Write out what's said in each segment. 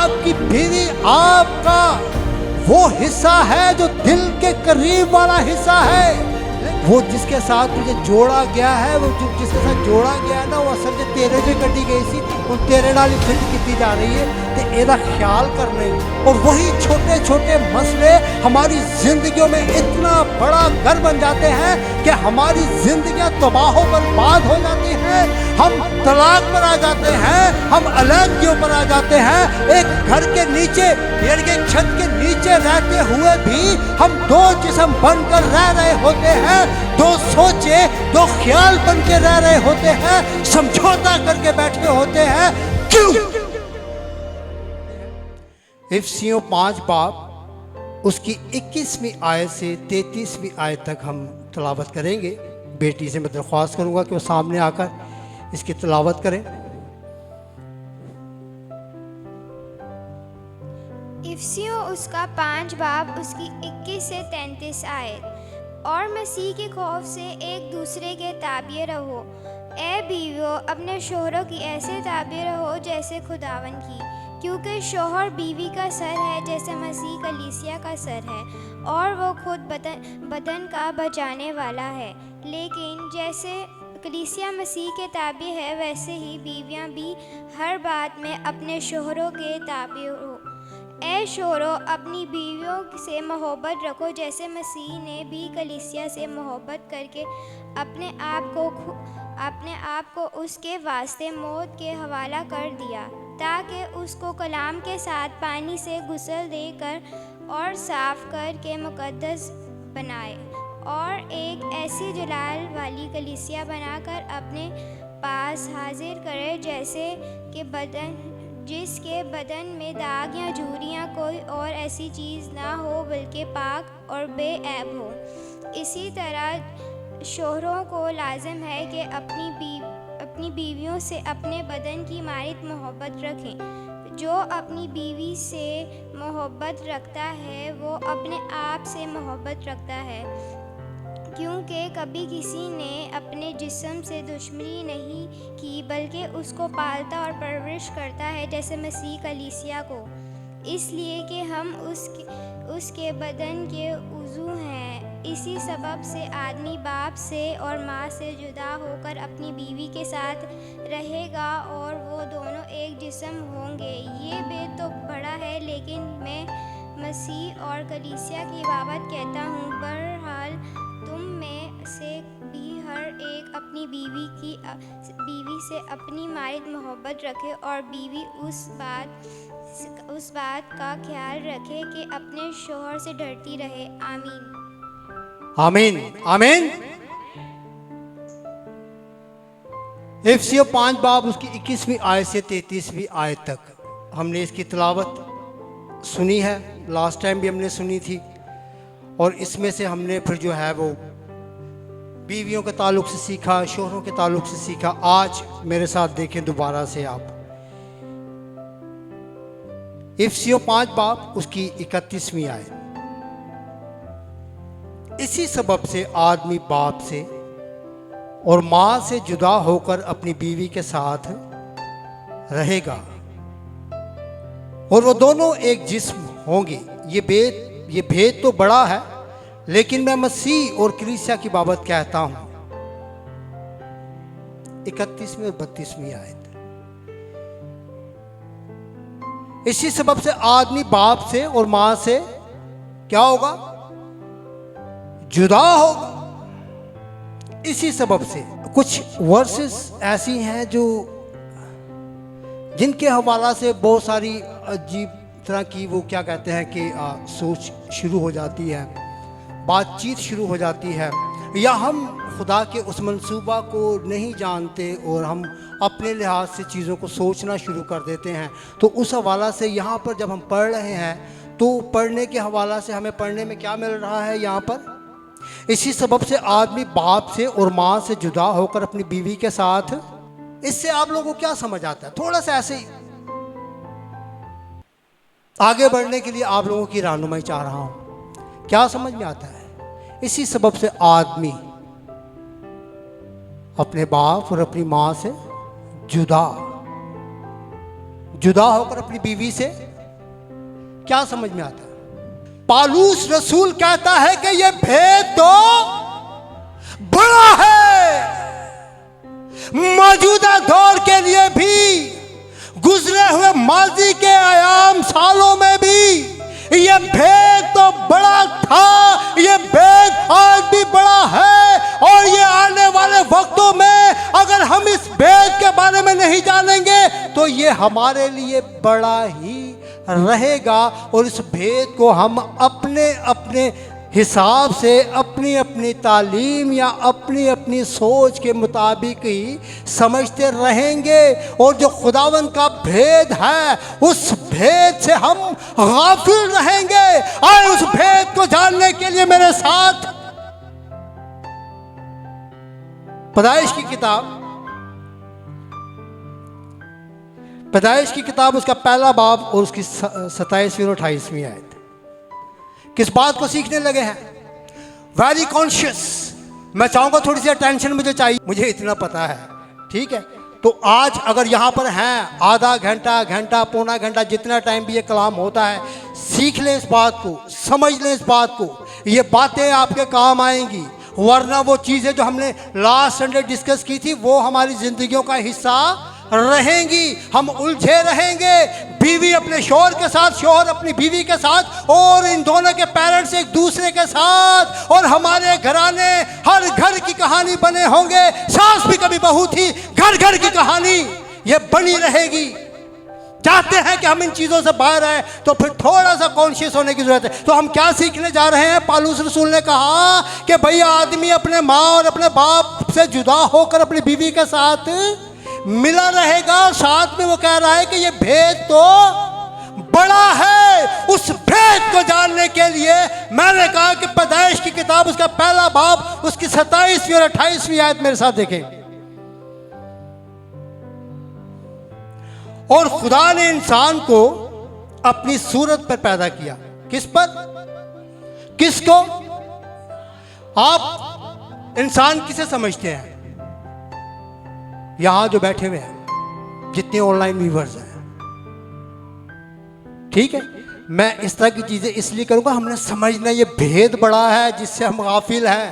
आपकी बीवी आपका वो हिस्सा है जो दिल के करीब वाला हिस्सा है। वो जिसके साथ तुझे जोड़ा गया है, वो जिसके साथ जोड़ा गया है ना, वो असल में तेरे जो कटी गई सी वो तेरे नाल ही फिट की जा रही है। तो एदा ख्याल करने और वही छोटे छोटे मसले हमारी जिंदगियों में इतना बड़ा घर बन जाते हैं कि हमारी जिंदगियां तबाह बर्बाद हो जाती हैं। हम तलाक पर आ जाते हैं, हम अलग पर आ जाते हैं। एक घर के नीचे, पेड़ के छत के नीचे रहते हुए भी हम दो जिस्म बनकर रह रहे होते हैं, दो सोचे दो ख्याल बन के रह रहे होते हैं, समझौता करके बैठे होते हैं। क्यों? इफिसियों 5 बाब उसकी 21वीं आयत से 33वीं आयत तक हम तलावत करेंगे। बेटी से मैं दरख्वास्त करूंगा कि वो सामने आकर इसकी तलावत करें। इफिसियों उसका 5 बाब उसकी 21 से 33 आयत। और मसीह के खौफ से एक दूसरे के ताबिए रहो। ए बीवियों, अपने शोहरों की ऐसे ताबिए रहो जैसे खुदावन की, क्योंकि शोहर बीवी का सर है जैसे मसीह कलीसिया का सर है, और वो खुद बदन का बचाने वाला है। लेकिन जैसे कलीसिया मसीह के ताबे है, वैसे ही बीवियां भी हर बात में अपने शोहरों के ताबे हो। ऐ शोहरों, अपनी बीवियों से मोहब्बत रखो जैसे मसीह ने भी कलीसिया से मोहब्बत करके अपने आप को उसके वास्ते मौत के हवाला कर दिया, ताकि उसको कलाम के साथ पानी से गुस्ल देकर और साफ करके मुकद्दस बनाए, और एक ऐसी जलाल वाली कलीसिया बनाकर अपने पास हाजिर करे जैसे कि जिसके बदन में दाग या झुर्रियाँ कोई और ऐसी चीज़ ना हो, बल्कि पाक और बेऐब हो। इसी तरह शोहरों को लाजिम है कि अपनी बीवियों से अपने बदन की मारित मोहब्बत रखें। जो अपनी बीवी से मोहब्बत रखता है वो अपने आप से मोहब्बत रखता है, क्योंकि कभी किसी ने अपने जिस्म से दुश्मनी नहीं की, बल्कि उसको पालता और परवरिश करता है जैसे मसीह कलीसिया को, इसलिए कि हम उसके बदन के उज़ू हैं। इसी सबब से आदमी बाप से और माँ से जुदा होकर अपनी बीवी के साथ रहेगा और वो दोनों एक जिस्म होंगे। ये बात तो बड़ा है, लेकिन मैं मसीह और कलीसिया की बाबत कहता हूँ। बहरहाल तुम में से भी हर एक अपनी बीवी से अपनी मारित मोहब्बत रखे, और बीवी उस बात का ख्याल रखे कि अपने शोहर से डरती रहे। आमीन आमीन आमीन। इफिसियों 5 बाब उसकी 21वीं आयत से 33वीं आयत तक हमने इसकी तिलावत सुनी है। लास्ट टाइम भी हमने सुनी थी, और इसमें से हमने फिर जो है वो बीवियों के ताल्लुक से सीखा, शोहरों के ताल्लुक से सीखा। आज मेरे साथ देखें दोबारा से आप इफिसियों 5 बाब उसकी 31वीं आयत। इसी सबब से आदमी बाप से और माँ से जुदा होकर अपनी बीवी के साथ रहेगा, और वो दोनों एक जिस्म होंगे। ये भेद तो बड़ा है, लेकिन मैं मसीह और कलीसिया की बाबत कहता हूं। 31वीं और 32वीं आयत। इसी सबब से आदमी बाप से और मां से क्या होगा? जुदा होगा। इसी सबब से कुछ वर्सेस ऐसी हैं जिनके हवाला से बहुत सारी अजीब तरह की वो क्या कहते हैं कि सोच शुरू हो जाती है, बातचीत शुरू हो जाती है, या हम खुदा के उस मंसूबा को नहीं जानते और हम अपने लिहाज से चीज़ों को सोचना शुरू कर देते हैं। तो उस हवाला से यहाँ पर जब हम पढ़ रहे हैं, तो पढ़ने के हवाला से हमें पढ़ने में क्या मिल रहा है यहाँ पर? इसी सबब से आदमी बाप से और माँ से जुदा होकर अपनी बीवी के साथ। इससे आप लोगों को क्या समझ आता है? थोड़ा सा ऐसे ही आगे बढ़ने के लिए आप लोगों की रहनुमाई चाह रहा हूं। क्या समझ में आता है? इसी सबब से आदमी अपने बाप और अपनी मां से जुदा होकर अपनी बीवी से क्या समझ में आता है? पालूस रसूल कहता है कि ये भेद तो बड़ा है, मौजूदा दौर के लिए भी, गुजरे हुए माजी के आयाम सालों में भी ये भेद तो बड़ा था, ये भेद आज भी बड़ा है। और ये आने वाले वक्तों में अगर हम इस भेद के बारे में नहीं जानेंगे तो ये हमारे लिए बड़ा ही रहेगा। और इस भेद को हम अपने अपने हिसाब से, अपनी अपनी तालीम या अपनी अपनी सोच के मुताबिक ही समझते रहेंगे। और जो खुदावंद का भेद है उस भेद से हम गाफिल रहेंगे। आए उस भेद को जानने के लिए मेरे साथ पैदाइश की किताब उसका पहला बाब और उसकी 27वीं और 28वीं आयत। किस बात को सीखने लगे हैं? Very conscious. मैं चाहूंगा थोड़ी सी अटेंशन मुझे चाहिए, मुझे इतना पता है, ठीक है? तो आज अगर यहाँ पर हैं, आधा घंटा, घंटा, पौना घंटा, जितना टाइम भी ये कलाम होता है, सीख लें इस बात को, समझ लें इस बात को। ये बातें आपके काम आएंगी, वरना वो चीज़ें जो हमने लास्ट संडे डिस्कस की थी वो हमारी जिंदगियों का हिस्सा रहेंगी। हम उलझे रहेंगे, बीवी अपने शौहर के साथ, शौहर अपनी बीवी के साथ, और इन दोनों के पेरेंट्स एक दूसरे के साथ, और हमारे घराने हर घर की कहानी बने होंगे। सास भी कभी बहू थी, घर घर की कहानी ये बनी रहेगी। चाहते हैं कि हम इन चीज़ों से बाहर आए, तो फिर थोड़ा सा कॉन्शियस होने की जरूरत है। तो हम क्या सीखने जा रहे हैं? पालूस रसूल ने कहा कि भैया आदमी अपने माँ और अपने बाप से जुदा होकर अपनी बीवी के साथ मिला रहेगा। साथ में वो कह रहा है कि ये भेद तो बड़ा है। उस भेद को जानने के लिए मैंने कहा कि पैदाइश की किताब उसका पहला बाब उसकी 27वीं और 28वीं आयत मेरे साथ देखें। और खुदा ने इंसान को अपनी सूरत पर पैदा किया। किस पर? किसको? आप इंसान किसे समझते हैं? यहां जो बैठे हुए हैं, जितने ऑनलाइन व्यूअर्स हैं, ठीक है? मैं इस तरह की चीजें इसलिए करूंगा, हमने समझना ये भेद बड़ा है जिससे हम गाफिल हैं।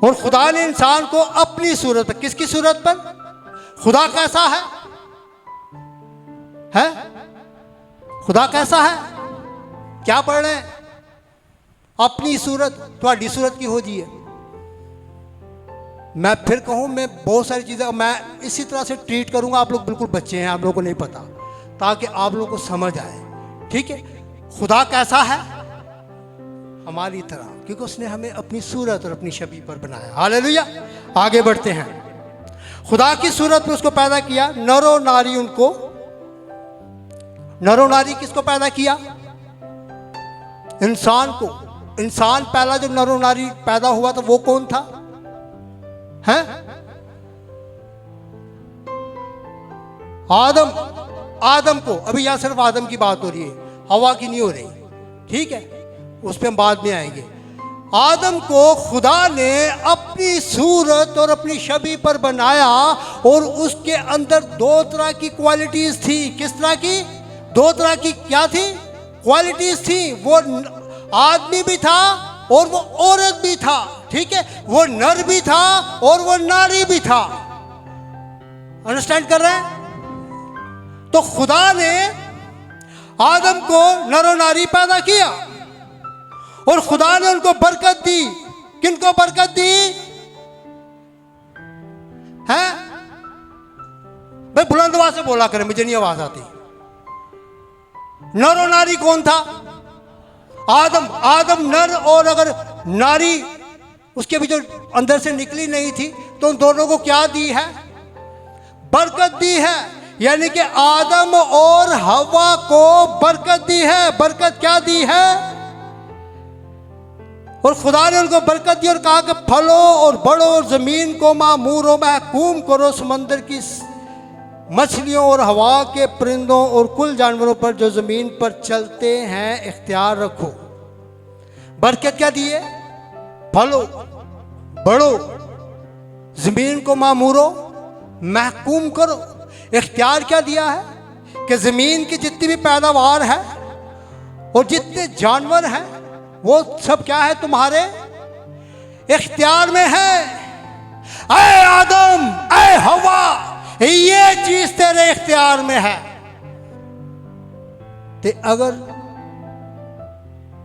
और खुदा ने इंसान को अपनी सूरत पर, किसकी सूरत पर? खुदा कैसा है? खुदा कैसा है? क्या पढ़ रहे हैं? अपनी सूरत, तुम्हारी सूरत की हो जी है। मैं फिर कहूं, मैं बहुत सारी चीज़ें मैं इसी तरह से ट्रीट करूंगा। आप लोग बिल्कुल बच्चे हैं, आप लोगों को नहीं पता, ताकि आप लोगों को समझ आए, ठीक है? खुदा कैसा है? हमारी तरह, क्योंकि उसने हमें अपनी सूरत और अपनी छवि पर बनाया। हालेलुया। आगे बढ़ते हैं। खुदा की सूरत में उसको पैदा किया, नरो नारी उनको। नरो नारी किसको पैदा किया? इंसान को। इंसान पहला जो नरो नारी पैदा हुआ था वो कौन था? हैं? आदम। आदम को, अभी यहां सिर्फ आदम की बात हो रही है, हवा की नहीं हो रही, ठीक है? उस पर हम बाद में आएंगे। आदम को खुदा ने अपनी सूरत और अपनी छवि पर बनाया, और उसके अंदर दो तरह की क्वालिटीज थी। किस तरह की? दो तरह की क्या थी? क्वालिटीज थी। वो आदमी भी था और वो औरत भी था, ठीक है? वो नर भी था और वो नारी भी था। अंडरस्टैंड कर रहे हैं? तो खुदा ने आदम को नर और नारी पैदा किया, और खुदा ने उनको बरकत दी। किनको बरकत दी है? भाई बुलंद आवाज से बोला करें, मुझे नहीं आवाज आती। नर और नारी कौन था? आदम। आदम नर, और अगर नारी उसके भी जो अंदर से निकली नहीं थी, तो उन दोनों को क्या दी है? बरकत दी है। यानी कि आदम और हवा को बरकत दी है। बरकत क्या दी है? और खुदा ने उनको बरकत दी और कहा कि फलो और बढ़ो और जमीन को मामूर महकूम करो, समंदर की मछलियों और हवा के परिंदों और कुल जानवरों पर जो जमीन पर चलते हैं इख्तियार रखो। बरकत क्या दी है? फलो, बढ़ो, जमीन को मामूरो, महकूम करो। इख्तियार क्या दिया है? कि ज़मीन की जितनी भी पैदावार है और जितने जानवर हैं वो सब क्या है, तुम्हारे इख्तियार में है। ऐ आदम, ऐ हवा, ये चीज तेरे इख्तियार में है। ते अगर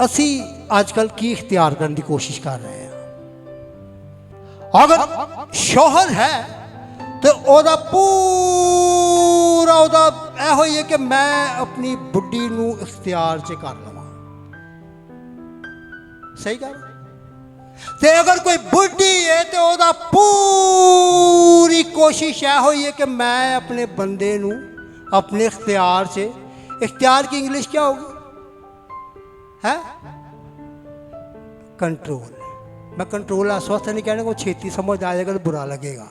असी आजकल की इख्तियार करने की कोशिश कर रहे हैं, अगर शोहर है तो ओदा पूरा ओदा ऐ होई है कि मैं अपनी बुढ़ी नू इख्तियार च कर लवां। सही गल। ते अगर कोई बुढ़ी है तो ओदा पूरी कोशिश ऐ होई है कि मैं अपने बंदे नू अपने इख्तियार से, इख्तियार की इंग्लिश क्या होगी है? कंट्रोल। मैं कंट्रोल आश्वस्त नहीं कहने को, छेती समझ आ जाएगा तो बुरा लगेगा।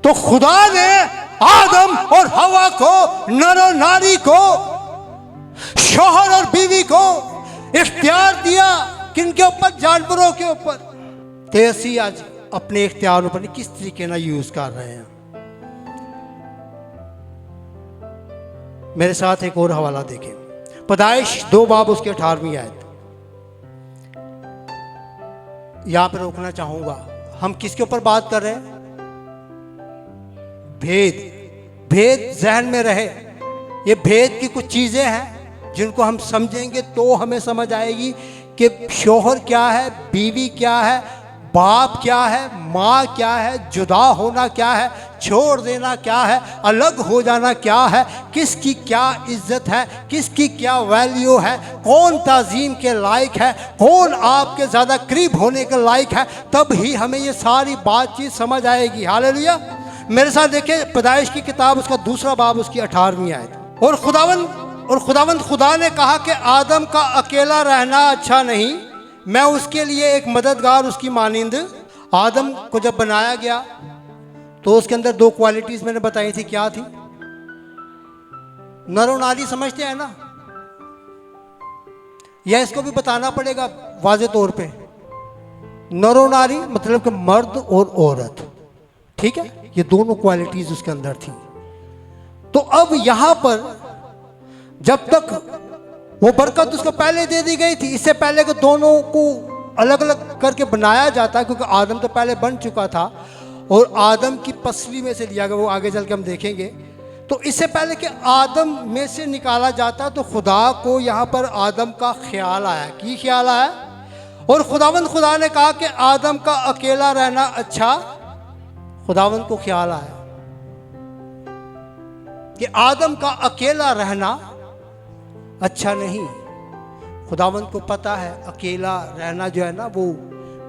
तो खुदा ने आदम और हवा को, नर और नारी को, शौहर और बीवी को इख्तियार दिया। किनके ऊपर? जानवरों के ऊपर। ते असी आज अपने इख्तियार पर किस तरीके ना यूज कर रहे हैं। मेरे साथ एक और हवाला देखें, पैदाइश 2 बाब उसके 18वीं आयत। यहां पर रोकना चाहूंगा। हम किसके ऊपर बात कर रहे हैं? भेद। भेद जहन में रहे। ये भेद की कुछ चीजें हैं जिनको हम समझेंगे तो हमें समझ आएगी कि शौहर क्या है, बीवी क्या है, बाप क्या है, माँ क्या है, जुदा होना क्या है, छोड़ देना क्या है, अलग हो जाना क्या है, किसकी क्या इज्जत है, किसकी क्या वैल्यू है, कौन ताज़ीम के लायक है, कौन आपके ज़्यादा करीब होने के लायक है, तब ही हमें ये सारी बातचीत समझ आएगी। हालेलुया। मेरे साथ देखिए पैदाइश की किताब उसका 2 बाब उसकी 18वीं आयत। और खुदावंद खुदा ने कहा कि आदम का अकेला रहना अच्छा नहीं, मैं उसके लिए एक मददगार उसकी मानिंद। आदम को जब बनाया गया तो उसके अंदर 2 क्वालिटीज मैंने बताई थी। क्या थी? नर और नारी समझते हैं ना, या इसको भी बताना पड़ेगा वाज़े तौर पे। नर और नारी मतलब कि मर्द और औरत, ठीक है? ये दोनों क्वालिटीज उसके अंदर थी। तो अब यहां पर जब तक वो बरकत उसको पहले दे दी गई थी, इससे पहले कि दोनों को अलग अलग करके बनाया जाता, क्योंकि आदम तो पहले बन चुका था और आदम की पसली में से लिया गया, वो आगे चल के हम देखेंगे। तो इससे पहले कि आदम में से निकाला जाता तो खुदा को यहाँ पर आदम का ख्याल आया। की ख्याल आया? और खुदा ने कहा कि आदम का अकेला रहना अच्छा। खुदावंद को ख्याल आया कि आदम का अकेला रहना अच्छा नहीं। खुदावंद को पता है अकेला रहना जो है ना, वो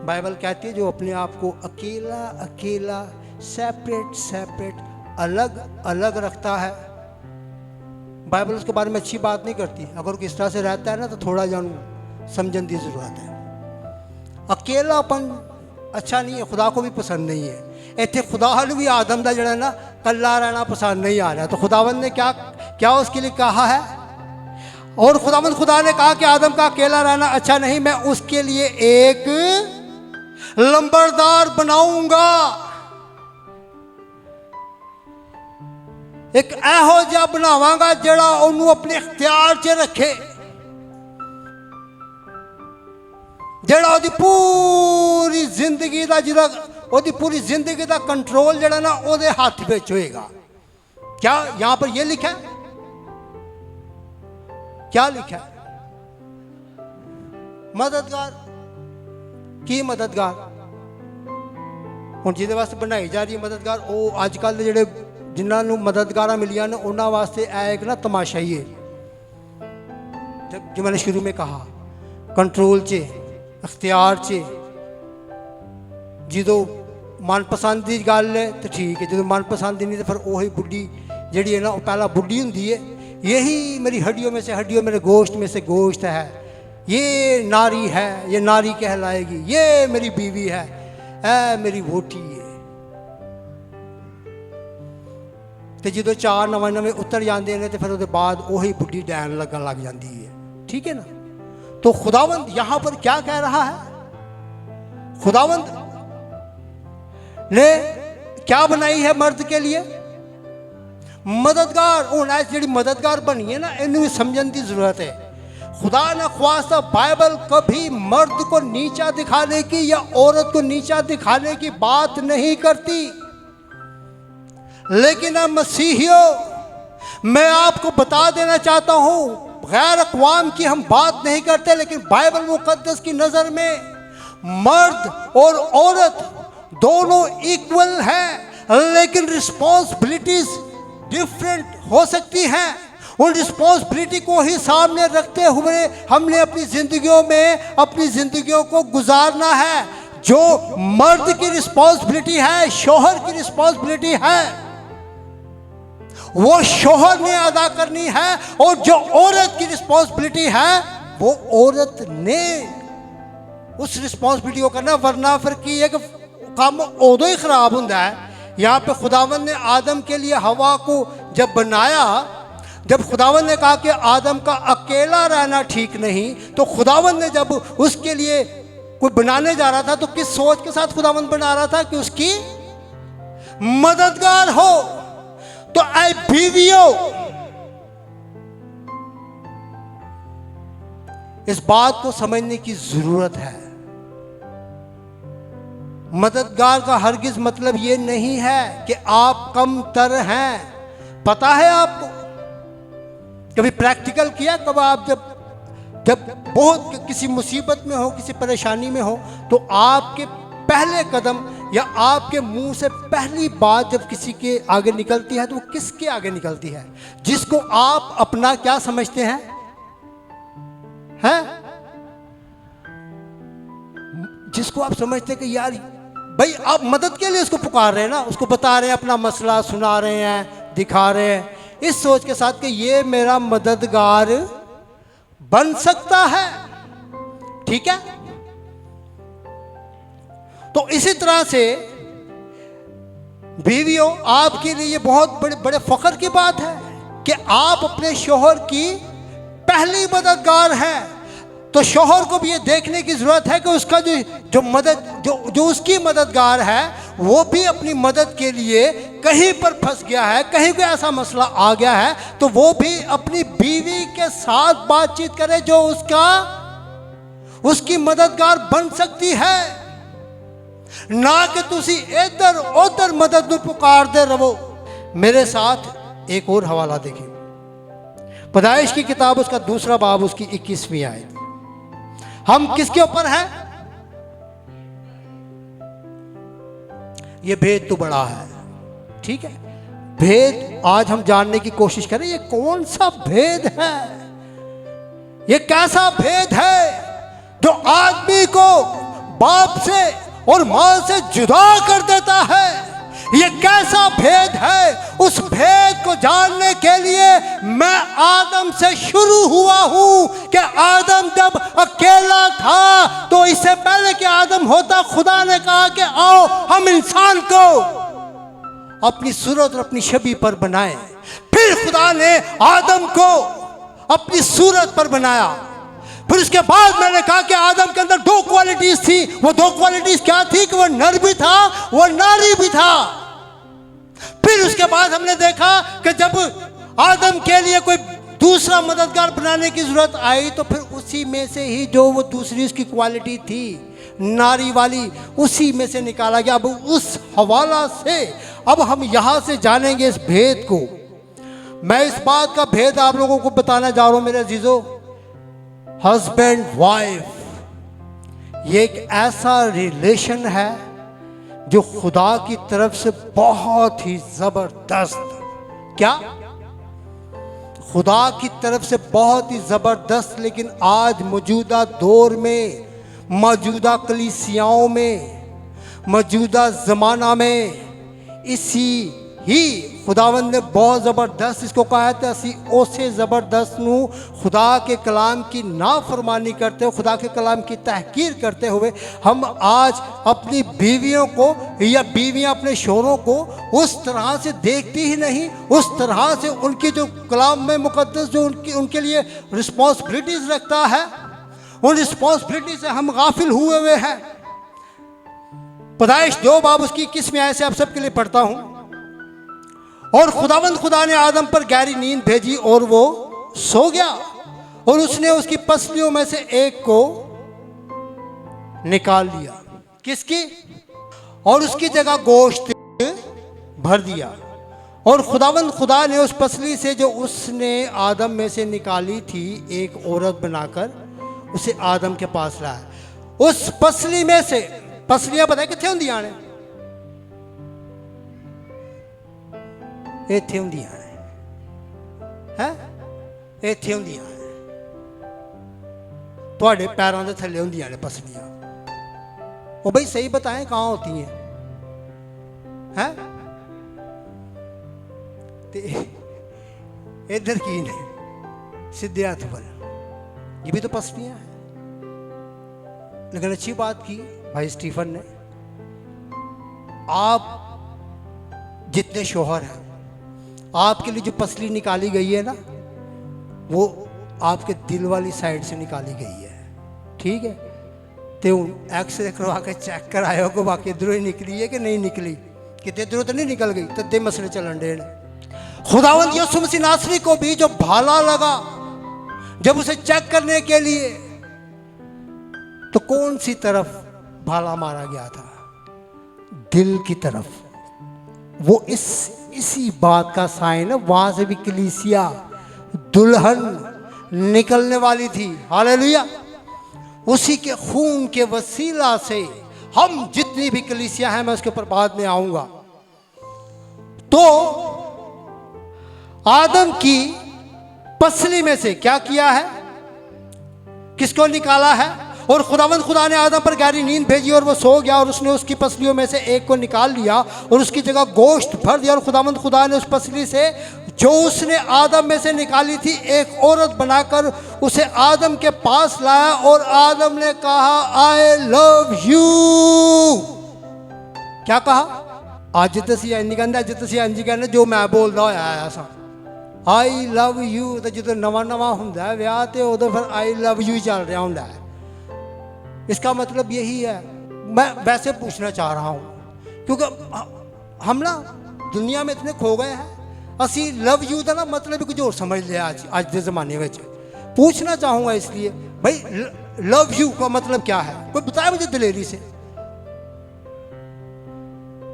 बाइबल कहती है जो अपने आप को अकेला अकेला, सेपरेट अलग अलग रखता है, बाइबल उसके बारे में अच्छी बात नहीं करती। अगर किस तरह से रहता है ना तो थोड़ा जान समझने की ज़रूरत है। अकेलापन अच्छा नहीं है, खुदा को भी पसंद नहीं है। इतने खुदा भी आदम का जड़ा ना कल्ला रहना पसंद नहीं आ रहा। तो खुदावंद ने क्या उसके लिए कहा है? और खुदा ने कहा कि आदम का अकेला रहना अच्छा नहीं, मैं उसके लिए एक लंबरदार बनाऊंगा, एक ऐहो जिहा बनावांगा जड़ा ओनू अपने इख्तियार च रखे, जड़ा ओदी पूरी जिंदगी का जिहदा ओदी पूरी जिंदगी का कंट्रोल जड़ा ना ओदे हाथ विच होएगा। क्या यहां पर यह लिखा है? क्या लिखा है? मददगार। की मददगार? हुण जिहदे वास्ते बनाई जा रही मददगार, वो अजकल जिहड़े जिन्होंने मददगार मिलियां ने उन्होंने वास्ते एक ना तमाशा ही है। जो मैंने शुरू में कहा, कंट्रोल च, अख्तियार च, जो मनपसंद की गल है तो ठीक है, जो मनपसंद नहीं तो फिर वही बुढ़ी जी है ना, पहला बुढ़ी होंगी है। यही मेरी हड्डियों में से हड्डियों, मेरे गोश्त में से गोश्त है, ये नारी है, ये नारी कहलाएगी, ये मेरी बीवी है, ऐ मेरी वोटी है। तो जो 4 नवे उतर जाते हैं तो फिर उसके बाद वही बुढ़ी डैन लगन लग जाती है। ठीक है ना? तो खुदावंद यहां पर क्या कह रहा है? खुदावंद ने क्या बनाई है मर्द के लिए? मददगार हूँ जी मददगार बनी है ना, इन्हें भी समझने की जरूरत है। खुदा न ख्वास्ता बाइबल कभी मर्द को नीचा दिखाने की या औरत को नीचा दिखाने की बात नहीं करती, लेकिन अब मसीहियों, मैं आपको बता देना चाहता हूं, गैर अक़वाम की हम बात नहीं करते, लेकिन बाइबल मुक़द्दस की नज़र में मर्द और औरत दोनों इक्वल हैं, लेकिन रिस्पॉन्सिबिलिटीज डिफरेंट हो सकती हैं। उन रिस्पॉन्सिबिलिटी को ही सामने रखते हुए हमने अपनी ज़िंदगियों को गुजारना है। जो मर्द की रिस्पॉन्सिबिलिटी है, शौहर की रिस्पॉन्सिबिलिटी है, वो शौहर ने अदा करनी है, और जो औरत की रिस्पॉन्सिबिलिटी है वो औरत ने उस रिस्पॉन्सिबिलिटी को करना। वरना फिर की एक काम उदो ही खराब होता है। यहाँ पे खुदावंद ने आदम के लिए हवा को जब बनाया, जब खुदावंद ने कहा कि आदम का अकेला रहना ठीक नहीं, तो खुदावंद ने जब उसके लिए कोई बनाने जा रहा था तो किस सोच के साथ खुदावंद बना रहा था कि उसकी मददगार हो। तो ऐ बीवियों, इस बात को समझने की जरूरत है। मददगार का हरगिज मतलब यह नहीं है कि आप कमतर हैं। पता है आपको, कभी प्रैक्टिकल किया, कब आप जब बहुत किसी मुसीबत में हो, किसी परेशानी में हो, तो आपके पहले कदम या आपके मुंह से पहली बात जब किसी के आगे निकलती है तो वो किसके आगे निकलती है? जिसको आप अपना क्या समझते हैं? जिसको आप समझते हैं कि यार भाई आप मदद के लिए उसको पुकार रहे हैं ना, उसको बता रहे हैं, अपना मसला सुना रहे हैं, दिखा रहे हैं, इस सोच के साथ कि ये मेरा मददगार बन सकता है। ठीक है? तो इसी तरह से बीवियों, आपके लिए ये बहुत बड़े बड़े फख्र की बात है कि आप अपने शौहर की पहली मददगार हैं। तो शौहर को भी ये देखने की जरूरत है कि उसका जो उसकी मददगार है वो भी अपनी मदद के लिए कहीं पर फंस गया है, कहीं कोई ऐसा मसला आ गया है, तो वो भी अपनी बीवी के साथ बातचीत करे जो उसकी मददगार बन सकती है। ना कि तुसी इधर उधर मदद में पुकारते रहो। मेरे साथ एक और हवाला देखिए, पैदाइश की किताब उसका 2 बाब उसकी 21वीं आयत। हम किसके ऊपर हैं? ये भेद तो बड़ा है, ठीक है, भेद आज हम जानने की कोशिश करें। ये कौन सा भेद है? ये कैसा भेद है जो आदमी को बाप से और मां से जुदा कर देता है? ये कैसा भेद है? उस भेद को जानने के लिए मैं आदम से शुरू हुआ हूं कि आदम जब अकेला था तो इससे पहले कि आदम होता, खुदा ने कहा कि आओ हम इंसान को अपनी सूरत और अपनी छवि पर बनाएं। फिर खुदा ने आदम को अपनी सूरत पर बनाया। फिर उसके बाद मैंने कहा कि आदम के अंदर 2 क्वालिटीज थी। वो 2 क्वालिटीज क्या थी? कि वो नर भी था, वो नारी भी था। फिर उसके बाद हमने देखा कि जब आदम के लिए कोई दूसरा मददगार बनाने की जरूरत आई तो फिर उसी में से ही जो वो दूसरी उसकी क्वालिटी थी नारी वाली, उसी में से निकाला गया। अब उस हवाला से अब हम यहां से जानेंगे इस भेद को। मैं इस बात का भेद आप लोगों को बताना जा रहा हूं मेरे अजीजों। हस्बैंड वाइफ ये एक ऐसा रिलेशन है जो खुदा की तरफ से बहुत ही जबरदस्त, क्या खुदा की तरफ से बहुत ही जबरदस्त, लेकिन आज मौजूदा दौर में, मौजूदा कलीसियाओं में, मौजूदा जमाना में इसी ही खुदावंद ने बहुत ज़बरदस्त इसको कहा है। असी उसे ज़बरदस्त नू खुदा के कलाम की नाफरमानी करते हुए, खुदा के कलाम की तहकीर करते हुए हम आज अपनी बीवियों को या बीवियां अपने शौहरों को उस तरह से देखती ही नहीं, उस तरह से उनकी जो कलाम में मुकद्दस जो उनके लिए रिस्पॉन्सिबिलिटीज़ रखता है, उन रिस्पॉन्सिबिलिटी से हम गाफिल हुए हैं। पैदाइश 2 बाब उसकी 21वीं आयत से आप सबके लिए पढ़ता हूँ। और खुदावंद खुदा ने आदम पर गहरी नींद भेजी और वो सो गया, और उसने उसकी पसलियों में से एक को निकाल लिया। किसकी? और उसकी जगह गोश्त भर दिया। और खुदावंद खुदा ने उस पसली से जो उसने आदम में से निकाली थी एक औरत बनाकर उसे आदम के पास लाया। उस पसली में से, पसलियां पता है कितने होंदियां ने? इत्थे होंदियां ने, हैं? इत्थे होंदियां ने, तुहाडे पैरों के थल्ले होंदियां ने पसलियां। वो भाई सही बताएं कहाँ होती हैं? हैं? इधर की नहीं, सीधे हाथ पर, ये भी तो पसलियां हैं। लेकिन अच्छी बात की भाई स्टीफन ने, आप जितने शोहर हैं, आपके लिए जो पसली निकाली गई है ना, वो आपके दिल वाली साइड से निकाली गई है, ठीक है? तो एक्सरे करवा के चेक कराया को बाकी इधरों ही निकली है कि नहीं निकली, कितने इधरों तो नहीं निकल गई, तद्दे मसले चलन डे। खुदावंद यीशु मसीह नासरी को भी जो भाला लगा जब उसे चेक करने के लिए, तो कौन सी तरफ भाला मारा गया था? दिल की तरफ। वो इसी बात का साइन है, वहां से भी कलीसिया दुल्हन निकलने वाली थी। हालेलुया। उसी के खून के वसीला से हम जितनी भी कलीसिया हैं, मैं उसके ऊपर बाद में आऊंगा। तो आदम की पसली में से क्या किया है? किसको निकाला है? और खुदावंद खुदा ने आदम पर गहरी नींद भेजी और वो सो गया, और उसने उसकी पसलियों में से एक को निकाल लिया और उसकी जगह गोश्त भर दिया। और खुदावंद खुदा ने उस पसली से जो उसने आदम में से निकाली थी एक औरत बनाकर उसे आदम के पास लाया, और आदम ने कहा आई लव यू। क्या कहा? अज तुसी इंज कहंदे, अज तुसी इंज कहंदे जो मैं बोलदा होया आया सा, आई लव यू। तो जो नवा नवा हुंदा है ब्याह, तो उदों फिर आई लव यू चल रहा हुंदा है। इसका मतलब यही है। मैं वैसे पूछना चाह रहा हूं, क्योंकि हम ना दुनिया में इतने खो गए हैं, असी लव यू का ना मतलब भी कुछ और समझ लिया आज के ज़माने में। पूछना चाहूँगा इसलिए, भाई लव यू का मतलब क्या है? कोई बताए मुझे दिलेरी से।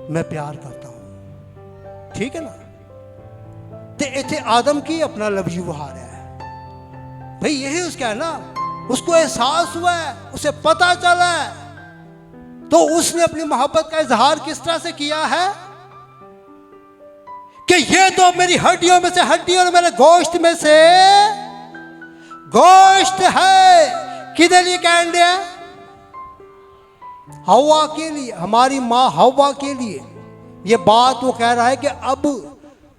मैं प्यार करता हूँ, ठीक है ना? तो इतने आदम की अपना लव यू बहार है भाई, यही उसका है ना। उसको एहसास हुआ है, उसे पता चला है, तो उसने अपनी मोहब्बत का इजहार किस तरह से किया है कि ये तो मेरी हड्डियों में से हड्डी और मेरे गोश्त में से गोश्त है। किधर लिए कहने हैं? हवा के लिए, हमारी माँ हवा के लिए ये बात वो कह रहा है कि अब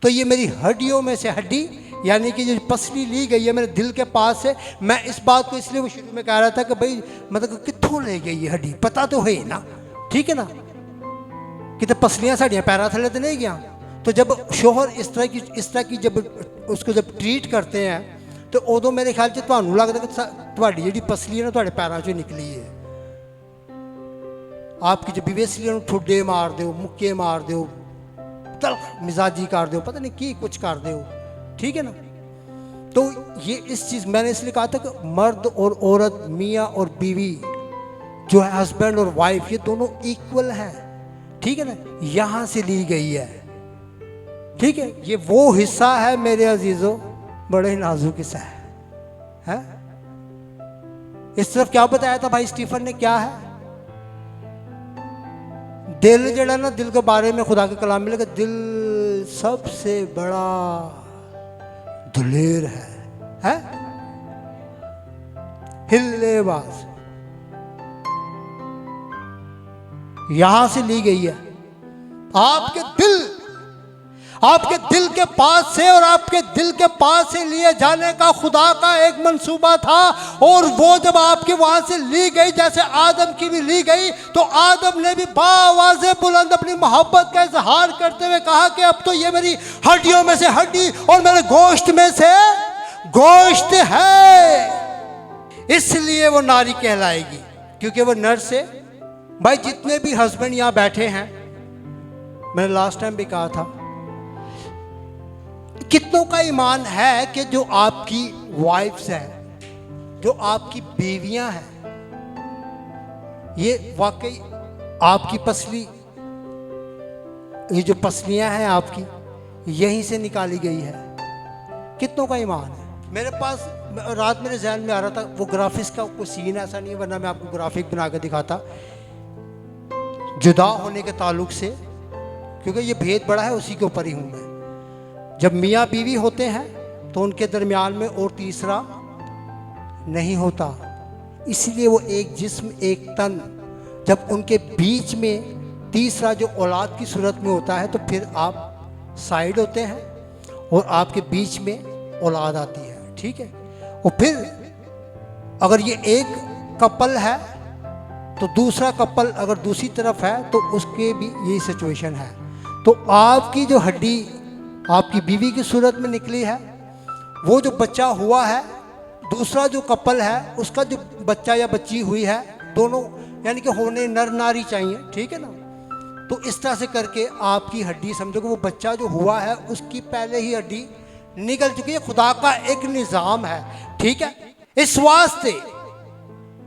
तो ये मेरी हड्डियों में से हड्डी, यानी कि जो पसली ली गई है मेरे दिल के पास से। मैं इस बात को इसलिए वो शुरू में कह रहा था कि भाई मतलब कित्थों ले गई ये हड्डी, पता तो है ना, ठीक है ना? कि पसलियां साड़ियां पैरों थले तो नहीं गया। तो जब शोहर इस तरह की जब उसको जब ट्रीट करते हैं, तो उदों मेरे ख्याल से तुहानू लगता कि तुहाडी जिहड़ी पसली है ना तुहाडे पैरों चों निकली है। आपकी जब बेवसीलियां ठुड्डे मार दो, मुक्के मार दो, तल्ख मिजाजी कर दो, पता नहीं की कुछ कर दो, ठीक है ना? तो ये इस चीज़ मैंने इसलिए कहा था कि मर्द और औरत, मियाँ और बीवी जो है, हस्बैंड और वाइफ, ये दोनों इक्वल हैं, ठीक है ना? यहाँ से ली गई है, ठीक है? ये वो हिस्सा है मेरे अजीजों, बड़े ही नाजुक हिस्सा है? इस तरफ क्या बताया था भाई स्टीफन ने? क्या है? दिल जड़ा ना, दिल के बारे में खुदा के कलाम में लगा, दिल सबसे बड़ा दुलेर है? हिल्लेबाज। यहां से ली गई है। आपके दिल के पास से और आपके दिल के पास से लिए जाने का खुदा का एक मंसूबा था, और वो जब आपके वहां से ली गई, जैसे आदम की भी ली गई, तो आदम ने भी बावाज़े बुलंद अपनी मोहब्बत का इजहार करते हुए कहा कि अब तो ये मेरी हड्डियों में से हड्डी और मेरे गोश्त में से गोश्त है। इसलिए वो नारी कहलाएगी, क्योंकि वो नर से। भाई जितने भी हस्बैंड यहाँ बैठे हैं, मैंने लास्ट टाइम भी कहा था, कितनों का ईमान है कि जो आपकी वाइफ्स हैं, जो आपकी बीवियां हैं, ये वाकई आपकी पसली, ये जो पसलियां हैं आपकी, यहीं से निकाली गई है? कितनों का ईमान है? मेरे पास रात मेरे जहन में आ रहा था, वो ग्राफिक्स का कोई सीन ऐसा नहीं है, वरना मैं आपको ग्राफिक बना कर दिखाता, जुदा होने के ताल्लुक से, क्योंकि ये भेद बड़ा है, उसी के ऊपर ही हूँ मैं। जब मियाँ बीवी होते हैं तो उनके दरमियान में और तीसरा नहीं होता, इसलिए वो एक जिस्म एक तन। जब उनके बीच में तीसरा जो औलाद की सूरत में होता है तो फिर आप साइड होते हैं और आपके बीच में औलाद आती है, ठीक है। और फिर अगर ये एक कपल है तो दूसरा कपल अगर दूसरी तरफ है तो उसके भी यही सिचुएशन है। तो आपकी जो हड्डी आपकी बीवी की सूरत में निकली है, वो जो बच्चा हुआ है, दूसरा जो कपल है उसका जो बच्चा या बच्ची हुई है, दोनों यानी कि होने नर नारी चाहिए, ठीक है ना। तो इस तरह से करके आपकी हड्डी, समझो कि वो बच्चा जो हुआ है उसकी पहले ही हड्डी निकल चुकी है। खुदा का एक निज़ाम है, ठीक है। इस वास्ते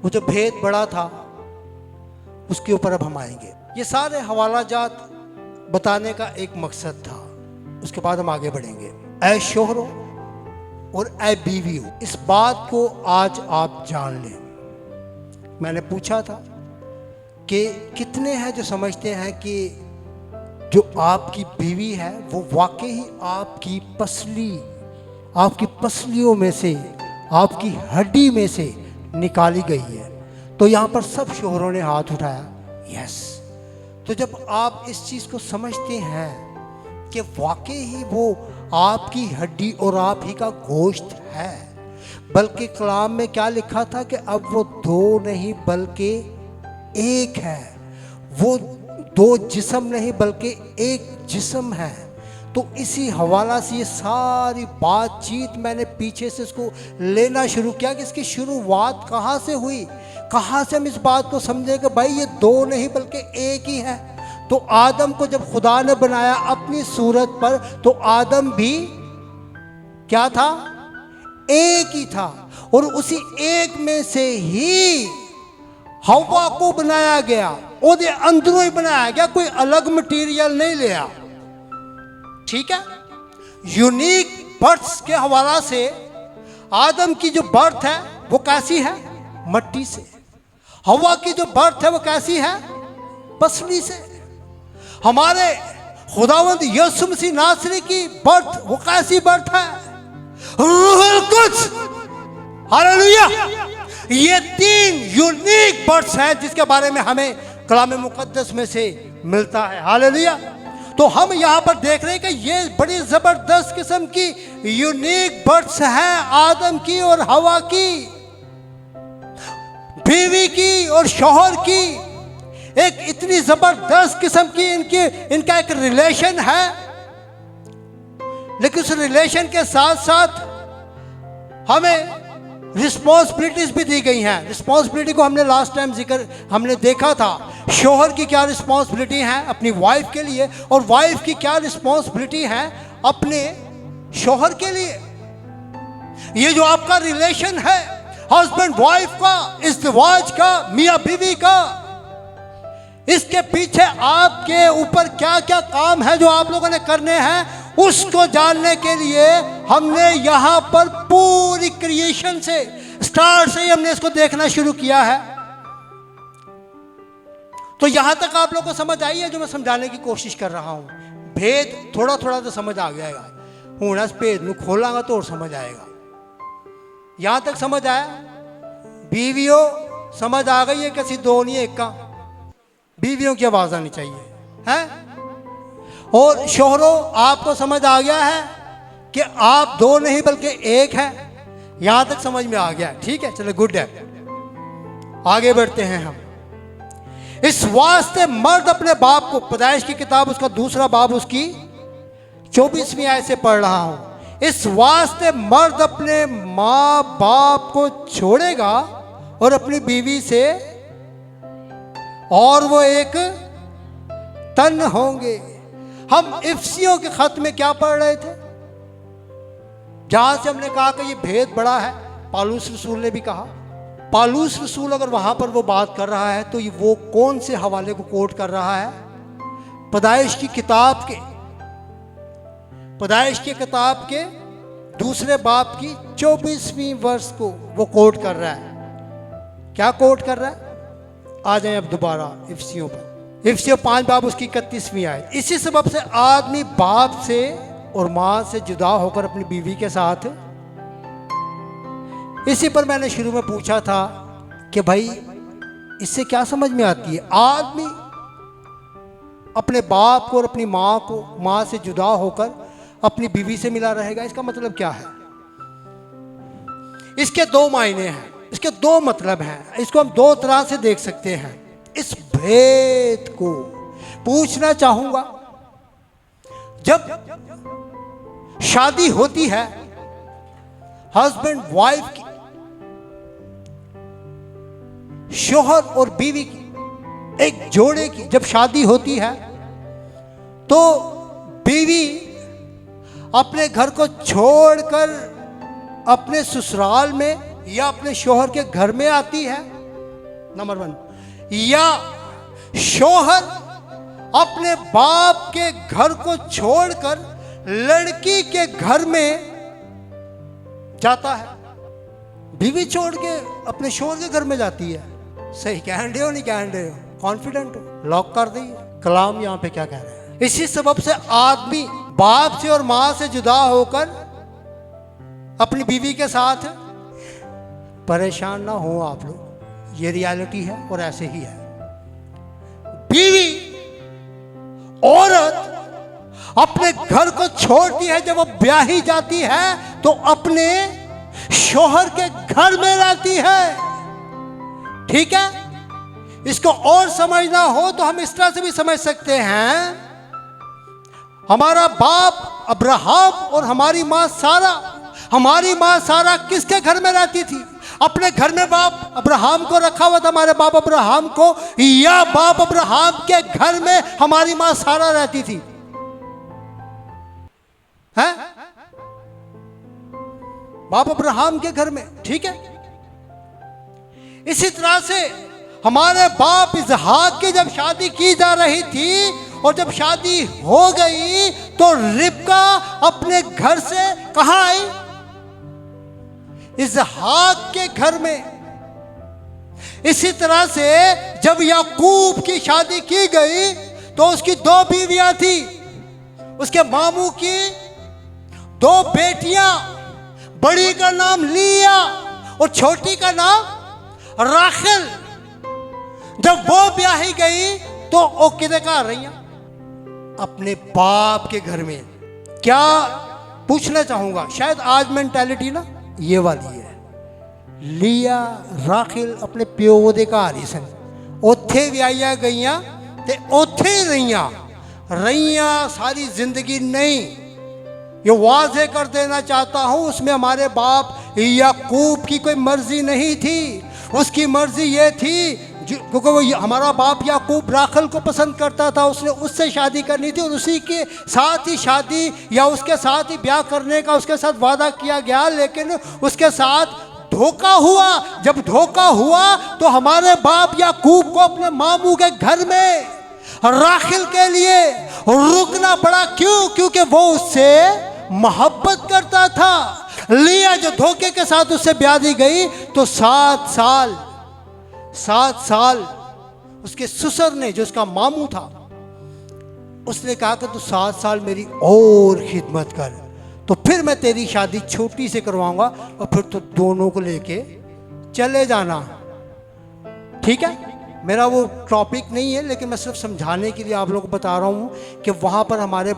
वो जो भेद बड़ा था उसके ऊपर अब हम आएंगे। ये सारे हवाला जात बताने का एक मकसद था, उसके बाद हम आगे बढ़ेंगे। ऐ शोहरों और ऐ बीवियों, इस बात को आज आप जान लें। मैंने पूछा था कि कितने हैं जो समझते हैं कि जो आपकी बीवी है वो वाकई ही आपकी पसली, आपकी पसलियों में से, आपकी हड्डी में से निकाली गई है। तो यहाँ पर सब शोहरों ने हाथ उठाया, यस। तो जब आप इस चीज़ को समझते हैं कि वाकई ही वो आपकी हड्डी और आप ही का गोश्त है, बल्कि कलाम में क्या लिखा था कि अब वो दो नहीं बल्कि एक है, वो दो जिस्म नहीं बल्कि एक जिस्म है। तो इसी हवाला से ये सारी बातचीत मैंने पीछे से इसको लेना शुरू किया कि इसकी शुरुआत कहाँ से हुई, कहाँ से हम इस बात को समझे कि भाई ये दो नहीं बल्कि एक ही है। तो आदम को जब खुदा ने बनाया अपनी सूरत पर, तो आदम भी क्या था? एक ही था। और उसी एक में से ही हवा को बनाया गया, ਉਹਦੇ अंदरों ही बनाया गया, कोई अलग मटीरियल नहीं लिया, ठीक है। यूनिक बर्थ्स के हवाला से आदम की जो बर्थ है वो कैसी है? मट्टी से। हवा की जो बर्थ है वो कैसी है? पसली से। हमारे खुदावंद यीशु मसीह नासरी की बर्थ वो कैसी बर्थ है? रूहुल कुद्स, हालेलुया। ये तीन यूनिक बर्ड्स हैं जिसके बारे में हमें कलाम मुकद्दस में से मिलता है, हालेलुया। तो हम यहाँ पर देख रहे हैं कि ये बड़ी जबरदस्त किस्म की यूनिक बर्ड्स हैं, आदम की और हवा की, बीवी की और शौहर की। एक इतनी जबरदस्त किस्म की इनका एक रिलेशन है, लेकिन उस रिलेशन के साथ साथ हमें रिस्पॉन्सिबिलिटीज भी दी गई हैं। रिस्पॉन्सिबिलिटी को हमने लास्ट टाइम जिक्र हमने देखा था। शौहर की क्या रिस्पॉन्सिबिलिटी है अपनी वाइफ के लिए, और वाइफ की क्या रिस्पॉन्सिबिलिटी है अपने शौहर के लिए। ये जो आपका रिलेशन है हस्बैंड वाइफ का, इज़्दिवाज का, मियाँ बीवी का, इसके पीछे आपके ऊपर क्या क्या काम है जो आप लोगों ने करने हैं, उसको जानने के लिए हमने यहाँ पर पूरी क्रिएशन से, स्टार्ट से ही हमने इसको देखना शुरू किया है। तो यहाँ तक आप लोगों को समझ आई है जो मैं समझाने की कोशिश कर रहा हूँ। भेद थोड़ा थोड़ा तो समझ आ जाएगा, हूँ इस भेद में खोलांगा तो और समझ आएगा। यहाँ तक समझ आया? बीवियों समझ आ गई है किसी दो नहीं एक का, बीवियों की आवाज़ आनी चाहिए है। और शोहरों आपको समझ आ गया है कि आप दो नहीं बल्कि एक हैं, यहां तक समझ में आ गया, ठीक है। चलो गुड है, आगे बढ़ते हैं हम। इस वास्ते मर्द अपने बाप को, पैदाइश की किताब उसका दूसरा बाब उसकी 24वीं आयत से पढ़ रहा हूं। इस वास्ते मर्द अपने माँ बाप को छोड़ेगा और अपनी बीवी से, और वो एक तन होंगे। हम इफ्सियों के खत में क्या पढ़ रहे थे? जहां से हमने कहा कि ये भेद बड़ा है, पालूस रसूल ने भी कहा। पालूस रसूल अगर वहां पर वो बात कर रहा है तो ये वो कौन से हवाले को कोट कर रहा है? पैदाइश की किताब के दूसरे बाब की 24वीं वर्ष को वो कोट कर रहा है। क्या कोट कर रहा है? आ जाए अब दोबारा इफ्सियों पर। इफ्सियों 5 बाब उसकी 31वीं आयत। इसी सबब से आदमी बाप से और माँ से जुदा होकर अपनी बीवी के साथ। इसी पर मैंने शुरू में पूछा था कि भाई इससे क्या समझ में आती है? आदमी अपने बाप को और अपनी माँ से जुदा होकर अपनी बीवी से मिला रहेगा, इसका मतलब क्या है? इसके 2 मायने हैं, इसके 2 मतलब हैं। इसको हम 2 तरह से देख सकते हैं। इस भेद को पूछना चाहूंगा, जब शादी होती है हस्बैंड वाइफ की, शोहर और बीवी की, एक जोड़े की जब शादी होती है तो बीवी अपने घर को छोड़कर अपने ससुराल में या अपने शोहर के घर में आती है, नंबर 1। या शोहर अपने बाप के घर को छोड़कर लड़की के घर में जाता है। बीवी छोड़ के अपने शोहर के घर में जाती है। सही कह रहे हो, नहीं कह रहे हो? कॉन्फिडेंट हो? लॉक कर दी कलाम यहां पे क्या कह रहे हैं। इसी सबब से आदमी बाप से और मां से जुदा होकर अपनी बीवी के साथ। परेशान ना हो आप लोग, ये रियलिटी है और ऐसे ही है। बीवी औरत अपने घर को छोड़ती है, जब वो ब्याही जाती है तो अपने शोहर के घर में रहती है। ठीक है? इसको और समझना हो तो हम इस तरह से भी समझ सकते हैं। हमारा बाप अब्राहम और हमारी मां सारा किसके घर में रहती थी? अपने घर में बाप अब्राहम को रखा हुआ था, हमारे बाप अब्राहम को, या बाप अब्राहम के घर में हमारी मां सारा रहती थी? है बाप अब्राहम के घर में। ठीक है? इसी तरह से हमारे बाप इसहाक की जब शादी की जा रही थी और जब शादी हो गई तो रिबका अपने घर से कहां आई? इसहाक के घर में। इसी तरह से जब याकूब की शादी की गई तो उसकी 2 बीवियां थी। उसके मामू की 2 बेटियां, बड़ी का नाम लिया और छोटी का नाम राखेल। जब वो ब्याही गई तो वो किधर कहाँ रही? अपने बाप के घर में। क्या पूछना चाहूंगा, शायद आज मेंटालिटी ना ये वाली है। लिया राखेल अपने प्यो दे घर ही सन, ओथे व्याहिया गईयां ते ओथे ही रहियां सारी जिंदगी नहीं। ये वाज़े कर देना चाहता हूं, उसमें हमारे बाप याकूब की कोई मर्जी नहीं थी। उसकी मर्जी ये थी क्योंकि वो हमारा बाप याकूब राखेल को पसंद करता था, उसने उससे शादी करनी थी और उसी के साथ ही शादी या उसके साथ ही ब्याह करने का उसके साथ वादा किया गया। लेकिन उसके साथ धोखा हुआ। जब धोखा हुआ तो हमारे बाप याकूब को अपने मामू के घर में राखेल के लिए रुकना पड़ा। क्यों? क्योंकि वो उससे मोहब्बत करता था। लिया जो धोखे के साथ उससे ब्याह दी गई तो 7 साल उसके ससुर ने, जो उसका मामू था, उसने कहा कि तू 7 साल मेरी और खिदमत कर, तो फिर मैं तेरी शादी छोटी से करवाऊंगा और फिर तो दोनों को लेके चले जाना। ठीक है? मेरा वो टॉपिक नहीं है, लेकिन मैं सिर्फ समझाने के लिए आप लोगों को बता रहा हूँ कि वहाँ पर हमारे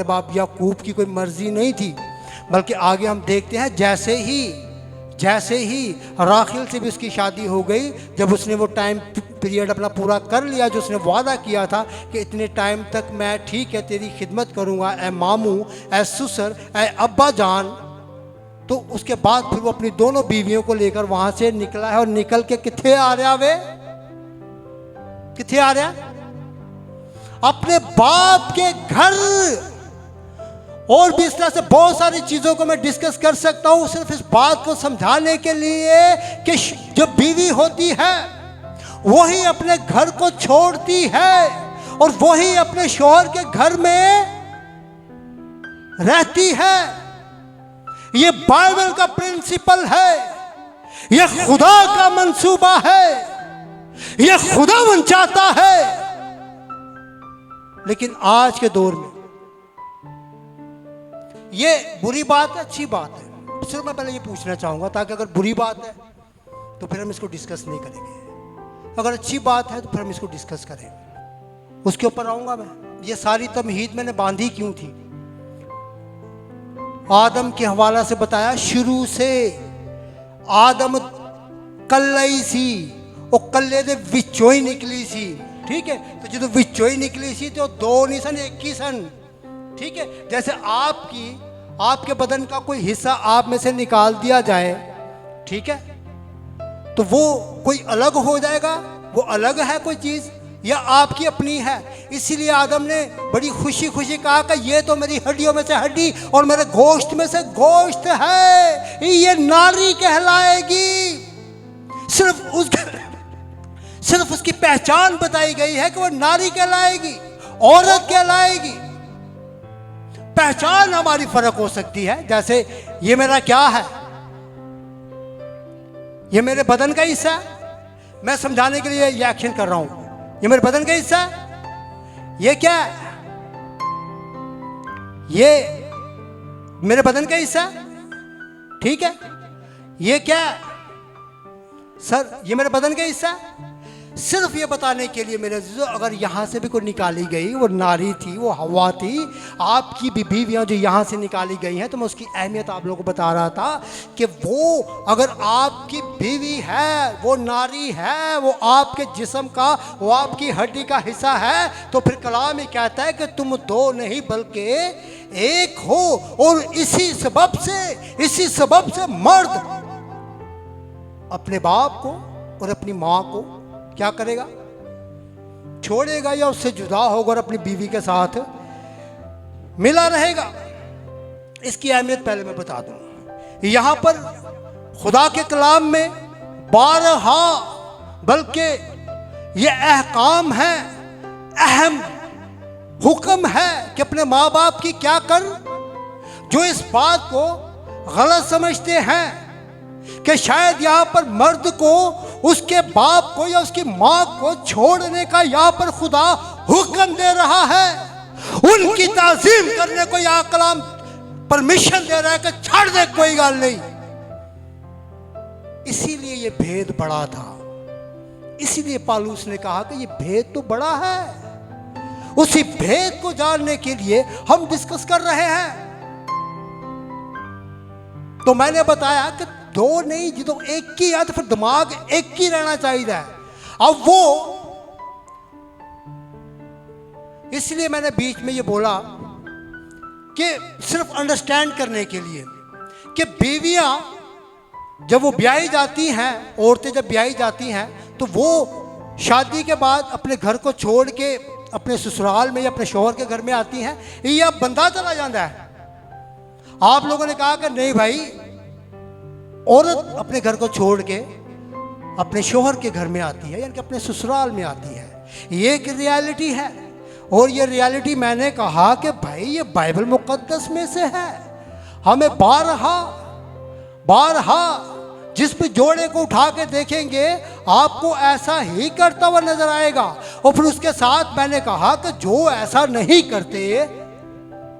बाप याकूब की कोई मर्जी नहीं थी। बल्कि आगे हम देखते हैं जैसे ही राखेल से भी उसकी शादी हो गई, जब उसने वो टाइम पीरियड अपना पूरा कर लिया जो उसने वादा किया था कि इतने टाइम तक मैं ठीक है तेरी खिदमत करूँगा, ए मामू, ए ससुर, ए अब्बा जान, तो उसके बाद फिर वो अपनी दोनों बीवियों को लेकर वहाँ से निकला है। और निकल के किथे आ रहा? किथे आ रहा? अपने बाप के घर। और भी इस तरह से बहुत सारी चीज़ों को मैं डिस्कस कर सकता हूँ, सिर्फ इस बात को समझाने के लिए कि जो बीवी होती है वही अपने घर को छोड़ती है और वही अपने शौहर के घर में रहती है। ये बाइबल का प्रिंसिपल है, ये खुदा का मंसूबा है, ये खुदा चाहता है। लेकिन आज के दौर में ये बुरी बात है, अच्छी बात है? सिर्फ मैं पहले ये पूछना चाहूंगा, ताकि अगर बुरी बात है तो फिर हम इसको डिस्कस नहीं करेंगे, अगर अच्छी बात है तो फिर हम इसको डिस्कस करेंगे। उसके ऊपर आऊंगा मैं। ये सारी तमहीद मैंने बांधी क्यों थी? आदम के हवाला से बताया, शुरू से आदम कल्ला ही सी, और कल्ले दे विचों ही निकली सी। ठीक है, तो जो विचों ही निकली सी तो दो नहीं सन, एक ही सन। ठीक है, जैसे आपके बदन का कोई हिस्सा आप में से निकाल दिया जाए, ठीक है, तो वो कोई अलग हो जाएगा, वो अलग है कोई चीज या आपकी अपनी है। इसीलिए आदम ने बड़ी खुशी खुशी कहा कि ये तो मेरी हड्डियों में से हड्डी और मेरे गोश्त में से गोश्त है, ये नारी कहलाएगी। सिर्फ उसकी पहचान बताई गई है कि वो नारी कहलाएगी, औरत कहलाएगी। पहचान हमारी फर्क हो सकती है। जैसे ये मेरा क्या है, ये मेरे बदन का हिस्सा है। मैं समझाने के लिए ये एक्शन कर रहा हूं, ये मेरे बदन का हिस्सा है। ये क्या है? ये मेरे बदन का हिस्सा है, ठीक है। ये क्या है सर? ये मेरे बदन का हिस्सा है। सिर्फ ये बताने के लिए मेरे अजीजों, अगर यहाँ से भी कोई निकाली गई, वो नारी थी, वो हवा थी, आपकी भी बीवियाँ जो यहाँ से निकाली गई हैं, तो मैं उसकी अहमियत आप लोगों को बता रहा था कि वो अगर आपकी बीवी है, वो नारी है, वो आपके जिस्म का, वो आपकी हड्डी का हिस्सा है, तो फिर कलाम ही कहता है कि तुम दो नहीं बल्कि एक हो। और इसी सबब से मर्द अपने बाप को और अपनी माँ को क्या करेगा? छोड़ेगा या उससे जुदा होगा और अपनी बीवी के साथ मिला रहेगा। इसकी अहमियत पहले मैं बता दूं। यहां पर खुदा के कलाम में 12 बल्कि ये अहकाम है, अहम हुक्म है कि अपने माँ बाप की क्या कर। जो इस बात को गलत समझते हैं कि शायद यहाँ पर मर्द को उसके बाप को या उसकी माँ को छोड़ने का यहाँ पर खुदा हुक्म दे रहा है, उनकी ताज़ीम करने को यहाँ कलाम परमिशन दे रहा है कि छोड़ दे, कोई गल नहीं। इसीलिए ये भेद बड़ा था, इसीलिए पालूस ने कहा कि ये भेद तो बड़ा है। उसी भेद को जानने के लिए हम डिस्कस कर रहे हैं। तो मैंने बताया कि दो नहीं, जो एक ही है तो फिर दिमाग एक ही रहना चाहिए। अब वो इसलिए मैंने बीच में ये बोला कि सिर्फ अंडरस्टैंड करने के लिए कि बीवियां जब वो ब्याही जाती हैं, औरतें जब ब्याही जाती हैं, तो वो शादी के बाद अपने घर को छोड़ के अपने ससुराल में या अपने शौहर के घर में आती हैं, या बंदा चला जाता है। आप लोगों ने कहा कि नहीं भाई, औरत अपने घर को छोड़ के अपने शौहर के घर में आती है, यानी कि अपने ससुराल में आती है। ये एक रियलिटी है। और ये रियलिटी मैंने कहा कि भाई ये बाइबल मुकद्दस में से है। हमें बारहा जिस भी जोड़े को उठा के देखेंगे आपको ऐसा ही करता हुआ नजर आएगा। और फिर उसके साथ मैंने कहा कि जो ऐसा नहीं करते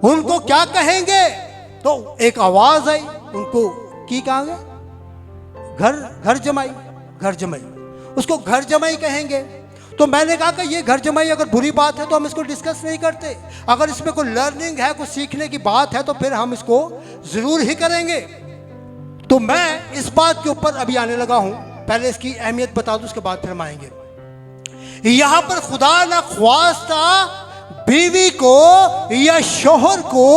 उनको क्या कहेंगे? तो एक आवाज आई, उनको की कहेंगे? घर जमाई, उसको घर जमाई कहेंगे। तो मैंने कहा कि ये घर जमाई अगर बुरी बात है तो हम इसको डिस्कस नहीं करते। अगर इसमें कोई लर्निंग है, कोई सीखने की बात है, तो फिर हम इसको जरूर ही करेंगे। तो मैं इस बात के ऊपर अभी आने लगा हूं। पहले इसकी अहमियत बता दूं, उसके बाद फिर हम आएंगे। यहां पर खुदा ना ख्वास्ता बीवी को या शौहर को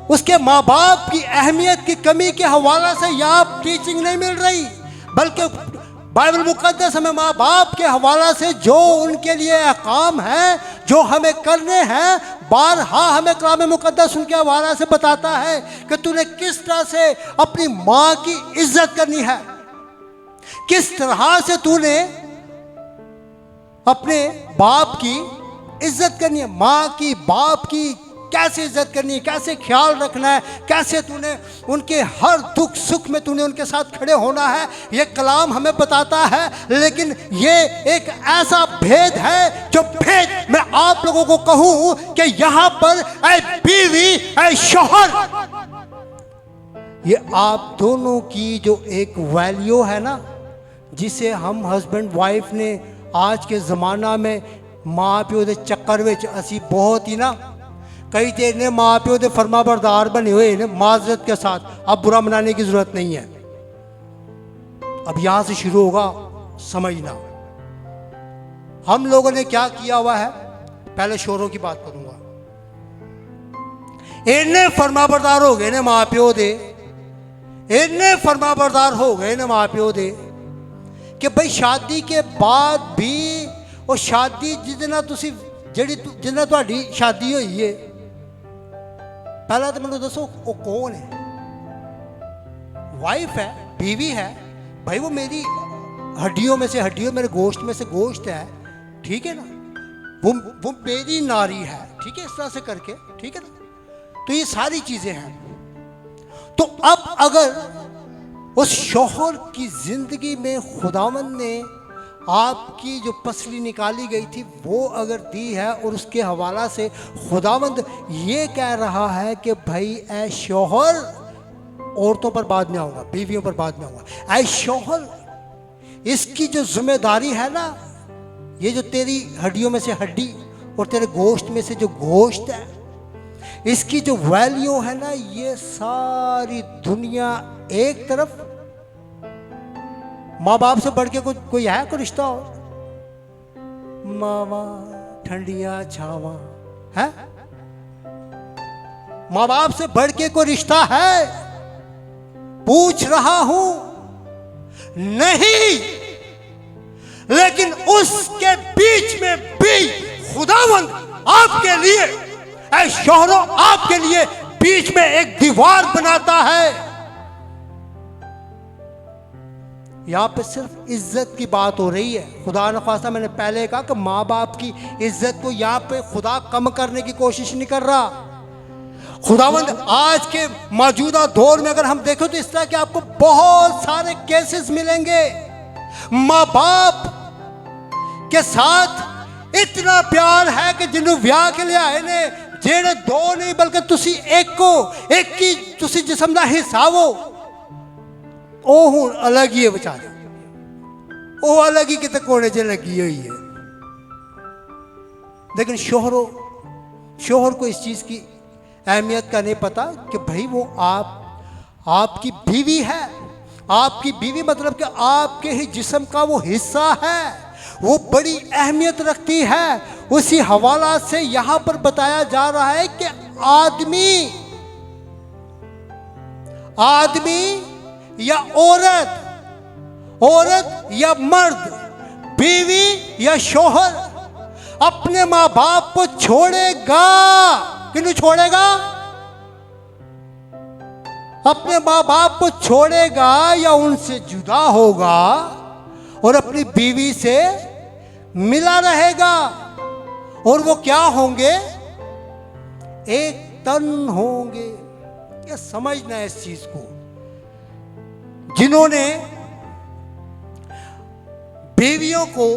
उसके माँ बाप की अहमियत की कमी के हवाला से यहाँ टीचिंग नहीं मिल रही, बल्कि बाइबल मुकद्दस हमें माँ बाप के हवाला से जो उनके लिए अहकाम हैं, जो हमें करने हैं, बारहा हमें कलाम मुकद्दस उनके हवाले से बताता है कि तूने किस तरह से अपनी माँ की इज्जत करनी है, किस तरह से तूने अपने बाप की इज्जत करनी है, माँ की, बाप की कैसे इज्जत करनी है, कैसे ख्याल रखना है, कैसे तूने उनके हर दुख सुख में तूने उनके साथ खड़े होना है। ये कलाम हमें बताता है, लेकिन ये एक ऐसा भेद है जो भेद मैं आप लोगों को कहूं कि यहां पर ऐ बीवी ऐ शौहर, ये आप दोनों की जो एक वैल्यू है ना, जिसे हम हस्बैंड वाइफ ने आज के ज़माना में माँ प्यो के चक्कर विच असी बहुत ही ना कई देर ने माँ प्यो के फरमाबरदार बने हुए ने माजरत के साथ। अब बुरा मनाने की ज़रूरत नहीं है, अब यहाँ से शुरू होगा समझना हम लोगों ने क्या किया हुआ है। पहले शोरों की बात करूँगा। इन्ने फरमाबरदार हो गए ने माँ प्यो दे, इन्ने फरमाबरदार हो गए ने माँ प्यो दे कि भाई शादी के बाद भी और शादी जितना तुसी ਜਿਹੜੀ जिन्ना ਤੁਹਾਡੀ शादी हुई है, पहला तो मैंने दसो वो कौन है? वाइफ है, बीवी है भाई, वो मेरी हड्डियों में से हड्डियों, मेरे गोश्त में से गोश्त है, ठीक है ना, वो मेरी नारी है, ठीक है, इस तरह से करके, ठीक है ना। तो ये सारी चीजें हैं। तो अब अगर उस शौहर की जिंदगी में खुदावंद ने आपकी जो पसली निकाली गई थी वो अगर दी है, और उसके हवाला से खुदावंद ये कह रहा है कि भाई ऐ शौहर, औरतों पर बाद में आऊँगा, बीवियों पर बाद में आऊँगा, ऐ शौहर, इसकी जो जिम्मेदारी है ना, ये जो तेरी हड्डियों में से हड्डी और तेरे गोश्त में से जो गोश्त है, इसकी जो वैल्यू है ना, ये सारी दुनिया एक तरफ, माँ बाप से बढ़ के कोई है कोई रिश्ता हो? मावा ठंडिया छावा है, माँ बाप से बढ़ के कोई रिश्ता है? पूछ रहा हूं, नहीं। लेकिन उसके बीच में भी खुदावंद आपके लिए, ऐ शौहरों, आपके लिए बीच में एक दीवार बनाता है। यहाँ पे सिर्फ इज्जत की बात हो रही है। खुदा न खास्ता, मैंने पहले कहा कि माँ बाप की इज्जत को यहाँ पे खुदा कम करने की कोशिश नहीं कर रहा। खुदावंद आज के मौजूदा दौर में अगर हम देखें तो इस तरह के आपको बहुत सारे केसेस मिलेंगे। माँ बाप के साथ इतना प्यार है कि जिन्होंने ब्याह के लिए आए ने, जेड़े दो नहीं बल्कि तुसी एक को, एक की तुसी जिस्म दा हिस्सा हो, ਉਹ ਹੁਣ अलग ही है बेचारे, वो अलग ही कितने कोने च लगी हुई है। लेकिन शोहर को इस चीज़ की अहमियत का नहीं पता कि भाई वो आपकी बीवी है। आपकी बीवी मतलब कि आपके ही जिस्म का वो हिस्सा है, वो बड़ी अहमियत रखती है। उसी हवाला से यहाँ पर बताया जा रहा है कि आदमी या औरत या मर्द, बीवी या शौहर अपने माँ बाप को छोड़ेगा। किन्हें छोड़ेगा? अपने माँ बाप को छोड़ेगा या उनसे जुदा होगा और अपनी बीवी से मिला रहेगा। और वो क्या होंगे? एक तन होंगे। ये समझना है इस चीज को। जिन्होंने बीवियों को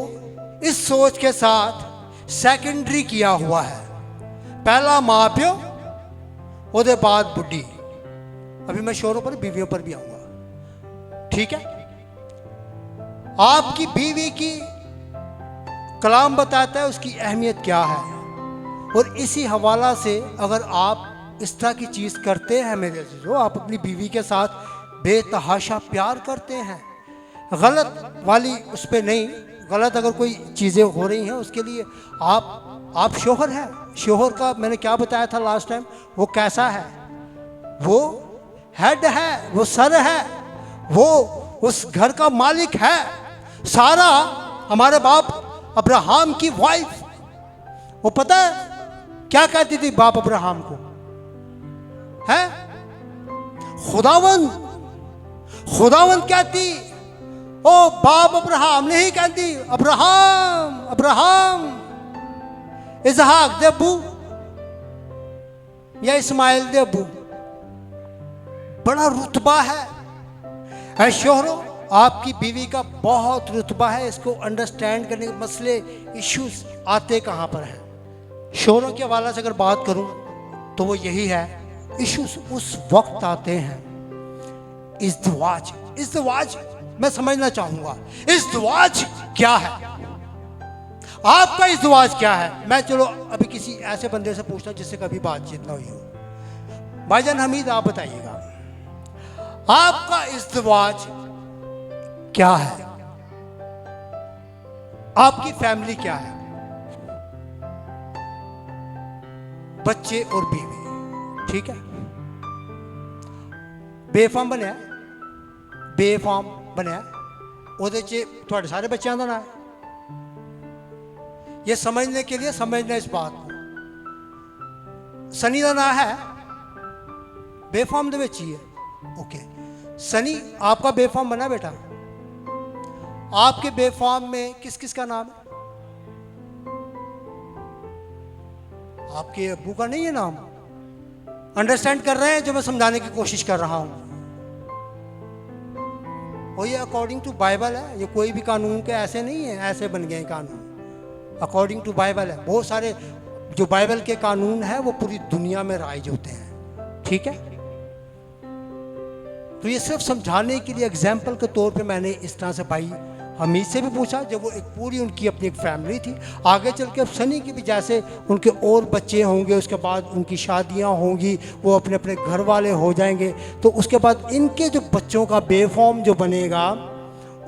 इस सोच के साथ सेकेंडरी किया हुआ है, पहला माँ प्यो, उसके बाद बुढ़ी। अभी मैं शोरों पर बीवियों पर भी आऊंगा, ठीक है। आपकी बीवी की कलाम बताता है उसकी अहमियत क्या है। और इसी हवाला से अगर आप इस तरह की चीज़ करते हैं मेरे अजीजों, आप अपनी बीवी के साथ बेतहाशा प्यार करते हैं, गलत वाली उस पर नहीं, गलत अगर कोई चीज़ें हो रही हैं उसके लिए आप शोहर हैं। शोहर का मैंने क्या बताया था लास्ट टाइम, वो कैसा है? वो हेड है, वो सर है, वो उस घर का मालिक है। सारा हमारे बाप अब्राहम की वाइफ, वो पता है क्या कहती थी बाप अब्राहम को? है खुदावंद कहती, ओ बाप अब्राहम नहीं कहती अब्राहम अब्राहम। इसहाक दे अब्बू या इस्माइल दे अब्बू। बड़ा रुतबा है शोहरों, आपकी बीवी का बहुत रुतबा है। इसको अंडरस्टैंड करने के मसले इश्यूज आते कहाँ पर हैं? शोहरों के हवाले से अगर बात करूं तो वो यही है, इश्यूज उस वक्त आते हैं इज़्दिवाज मैं समझना चाहूंगा इज़्दिवाज क्या है, आपका इज़्दिवाज क्या है। मैं चलो अभी किसी ऐसे बंदे से पूछता जिससे कभी बातचीत ना हुई हो। भाईजान हमीद आप बताइएगा, आपका इज़्दिवाज क्या है? आपकी फैमिली क्या है? बच्चे और बीवी, ठीक है? बेफाम बनया ਉਹਦੇ 'ਚ ਤੁਹਾਡੇ ਸਾਰੇ ਬੱਚਿਆਂ ਦਾ ਨਾਂ है। ये समझने के लिए समझना इस बात को, सनी का नाम है बेफाम दे विच ही है। ओके सनी आपका बेफाम बना बेटा, आपके बेफाम में किस किस का नाम है? आपके अब्बू का नहीं है नाम? अंडरस्टैंड कर रहे हैं जो मैं समझाने की कोशिश कर रहा हूं? और ये अकॉर्डिंग टू बाइबल है, ये कोई भी कानून के ऐसे नहीं है ऐसे बन गए कानून, अकॉर्डिंग टू बाइबल है। बहुत सारे जो बाइबल के कानून है वो पूरी दुनिया में राइज होते हैं, ठीक है? तो ये सिर्फ समझाने के लिए एग्जाम्पल के तौर पे मैंने इस तरह से भाई हमीद से भी पूछा, जब वो एक पूरी उनकी अपनी एक फैमिली थी। आगे चल के अब सनी की भी जैसे उनके और बच्चे होंगे, उसके बाद उनकी शादियां होंगी, वो अपने अपने घर वाले हो जाएंगे, तो उसके बाद इनके जो बच्चों का बेफॉर्म जो बनेगा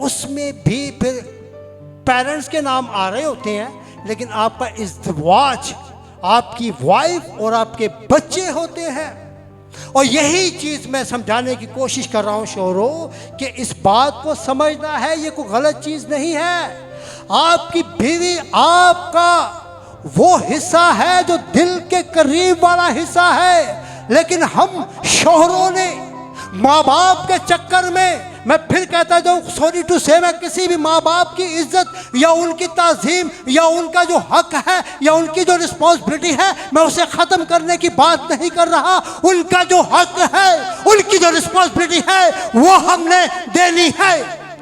उसमें भी फिर पेरेंट्स के नाम आ रहे होते हैं, लेकिन आपका इज़्दिवाज आपकी वाइफ और आपके बच्चे होते हैं। और यही चीज मैं समझाने की कोशिश कर रहा हूं शोहरों कि इस बात को समझना है, ये कोई गलत चीज नहीं है। आपकी बीवी आपका वो हिस्सा है जो दिल के करीब वाला हिस्सा है, लेकिन हम शोहरों ने माँ बाप के चक्कर में, मैं फिर कहता जाऊं सॉरी टू से, मैं किसी भी माँ बाप की इज्जत या उनकी ताज़ीम या उनका जो हक है या उनकी जो रिस्पॉन्सिबिलिटी है, मैं उसे ख़त्म करने की बात नहीं कर रहा। उनका जो हक है, उनकी जो रिस्पॉन्सिबिलिटी है वो हमने देनी है।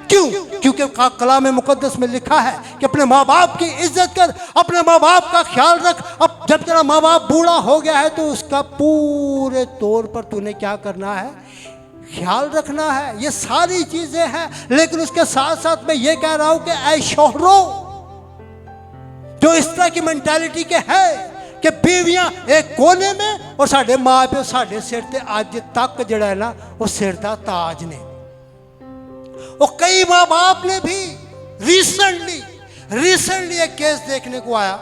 क्यों? क्योंकि कलाम मुकद्दस में लिखा है कि अपने माँ बाप की इज्जत कर, अपने माँ बाप का ख्याल रख। अब जब तेरा माँ बाप बूढ़ा हो गया है तो उसका पूरे तौर पर तूने क्या करना है? ख्याल रखना है। ये सारी चीजें हैं, लेकिन उसके साथ साथ मैं ये कह रहा हूं कि ऐ शोहरों जो इस तरह की मेंटालिटी के है कि बीवियां एक कोने में और साढ़े माँ प्यो साढ़े सिर ते अज तक जड़ा है ना वो सिर दा ताज ने। और कई माँ बाप ने भी रिसेंटली एक केस देखने को आया,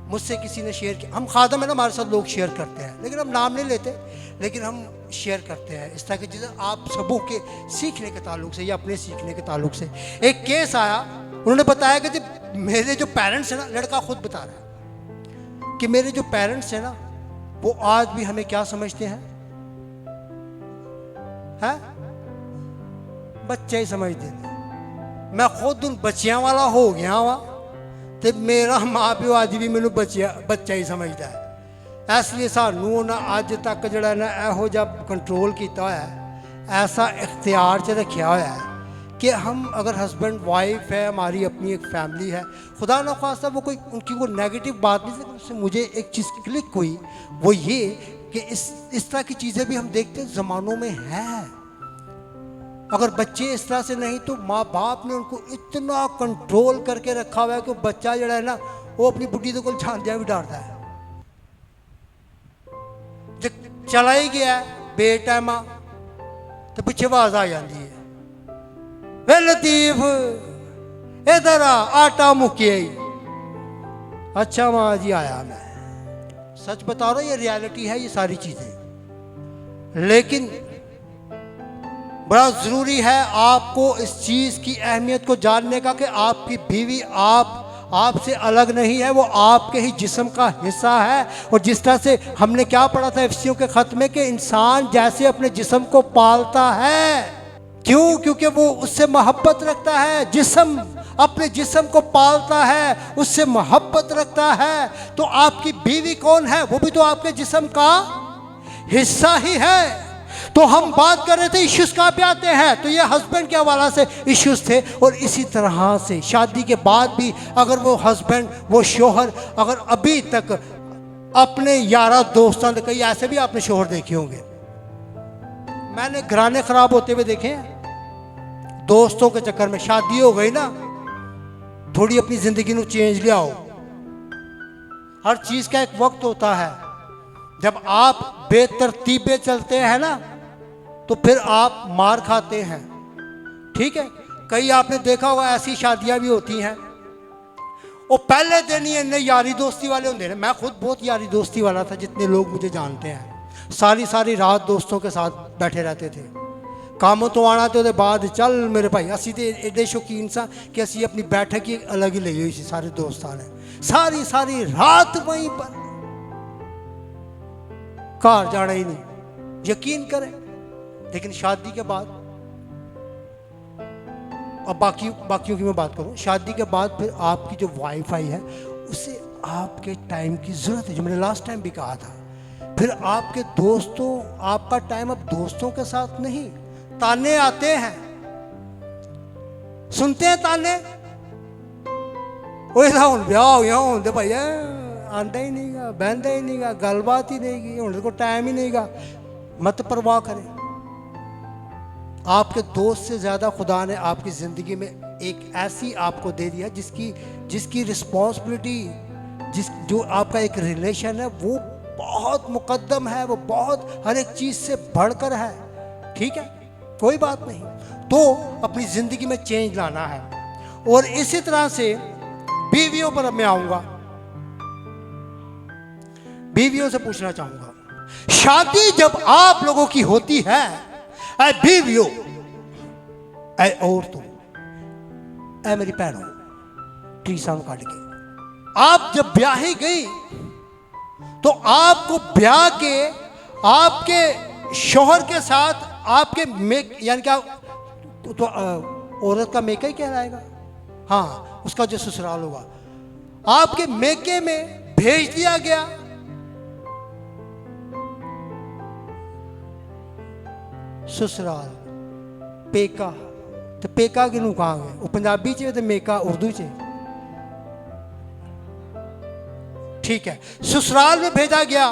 मुझसे किसी ने शेयर किया। हम खादम है ना, हमारे साथ लोग शेयर करते हैं, लेकिन हम नाम नहीं लेते, लेकिन हम शेयर करते हैं इस तरह की चीज़ें आप सबों के सीखने के ताल्लुक से या अपने सीखने के ताल्लुक से। एक केस आया, उन्होंने बताया कि जब मेरे जो पेरेंट्स हैं ना, लड़का खुद बता रहा है कि मेरे जो पेरेंट्स हैं ना वो आज भी हमें क्या समझते हैं? बच्चे ही समझते हैं। मैं खुद उन बच्चियां वाला हो गया वा, तो मेरा माँ प्यो अज भी मैनू बच्चा ही समझता है। इसलिए सानू ना अज तक जड़ा ना एहो जा कंट्रोल किया होया है, ऐसा इख्तियार च रखा होया है कि हम अगर हस्बैंड वाइफ है, हमारी अपनी एक फैमिली है, खुदा न खास्ता वो कोई उनकी कोई नेगेटिव बात नहीं, लेकिन उससे मुझे एक चीज़ क्लिक हुई, वो ये कि इस तरह की चीज़ें भी हम देखते ज़मानों में है। अगर बच्चे इस तरह से नहीं तो माँ बाप ने उनको इतना कंट्रोल करके रखा हुआ है कि बच्चा जड़ा है ना वो अपनी बुढ़ी तो कोल झांझा भी डालता है। जब चला ही गया बेटाइमा तो पीछे आवाज आ जाती है, वे लतीफ इधर आ, आटा मुकिया ही। अच्छा माँ जी आया, मैं सच बता रहा हूं, ये रियलिटी है ये सारी चीजें। लेकिन बड़ा ज़रूरी है आपको इस चीज़ की अहमियत को जानने का कि आपकी बीवी आपसे अलग नहीं है, वो आपके ही जिस्म का हिस्सा है। और जिस तरह से हमने क्या पढ़ा था एफिसियों के खत में कि इंसान जैसे अपने जिस्म को पालता है, क्यों? क्योंकि वो उससे मोहब्बत रखता है। जिस्म अपने जिस्म को पालता है, उससे मोहब्बत रखता है। तो आपकी बीवी कौन है? वो भी तो आपके जिस्म का हिस्सा ही है। तो हम बात कर रहे थे इश्यूज कहाँ पे आते हैं, तो ये हस्बैंड के हवाला से इश्यूज थे। और इसी तरह से शादी के बाद भी अगर वो हस्बैंड, वो शोहर अगर अभी तक अपने यारा दोस्तों, कई ऐसे भी आपने शोहर देखे होंगे, मैंने घराने खराब होते हुए देखे हैं दोस्तों के चक्कर में। शादी हो गई ना, थोड़ी अपनी जिंदगी में चेंज ले आओ। हर चीज का एक वक्त होता है। जब आप बेतरतीबे चलते हैं ना, तो फिर आप मार खाते हैं। ठीक है, कई आपने देखा होगा ऐसी शादियां भी होती हैं, वो पहले दिन ही इन्हें यारी दोस्ती वाले होंगे ना। मैं खुद बहुत यारी दोस्ती वाला था, जितने लोग मुझे जानते हैं। सारी रात दोस्तों के साथ बैठे रहते थे। कामों तो आना तो ਉਹਦੇ बाद चल मेरे भाई, असी तो एडे शौकीन सा कि असी अपनी बैठक ही अलग ही ली हुई सी। सारे दोस्तां ने सारी रात वहीं पर, घर जाना ही नहीं, यकीन करें। लेकिन शादी के बाद, अब बाकियों की मैं बात करूं, शादी के बाद फिर आपकी जो वाईफाई है उसे आपके टाइम की जरूरत है, जो मैंने लास्ट टाइम भी कहा था। फिर आपके दोस्तों, आपका टाइम अब दोस्तों के साथ नहीं। ताने आते हैं, सुनते हैं ताने, ब्याह हो होंगे भाई आंदा ही नहीं गा, बहता ही नहीं गा, गलबात ही नहीं की, हूँ को टाइम ही नहीं गा। मत परवाह करें। आपके दोस्त से ज़्यादा खुदा ने आपकी ज़िंदगी में एक ऐसी आपको दे दिया जिसकी रिस्पॉन्सिबिलिटी, जो आपका एक रिलेशन है वो बहुत मुकद्दम है, वो बहुत हर एक चीज़ से बढ़कर है। ठीक है, कोई बात नहीं। तो अपनी ज़िंदगी में चेंज लाना है। और इसी तरह से बीवियों पर अब मैं आऊँगा। बीवियों से पूछना चाहूँगा, शादी जब आप लोगों की होती है, ऐ बीवियों, ऐ औरतों, ऐ मेरी बहनों, टीसा काट के आप जब ब्याही गई, तो आपको ब्याह के आपके शोहर के साथ आपके यानी क्या, तो औरत का मेका ही कहलाएगा। हाँ, उसका जो ससुराल होगा, आपके मेके में भेज दिया गया। ससुराल पेका, तो पेका किनू कहांगे? वो पंजाबी च ते मेका उर्दू च। ठीक है, ससुराल में भेजा गया।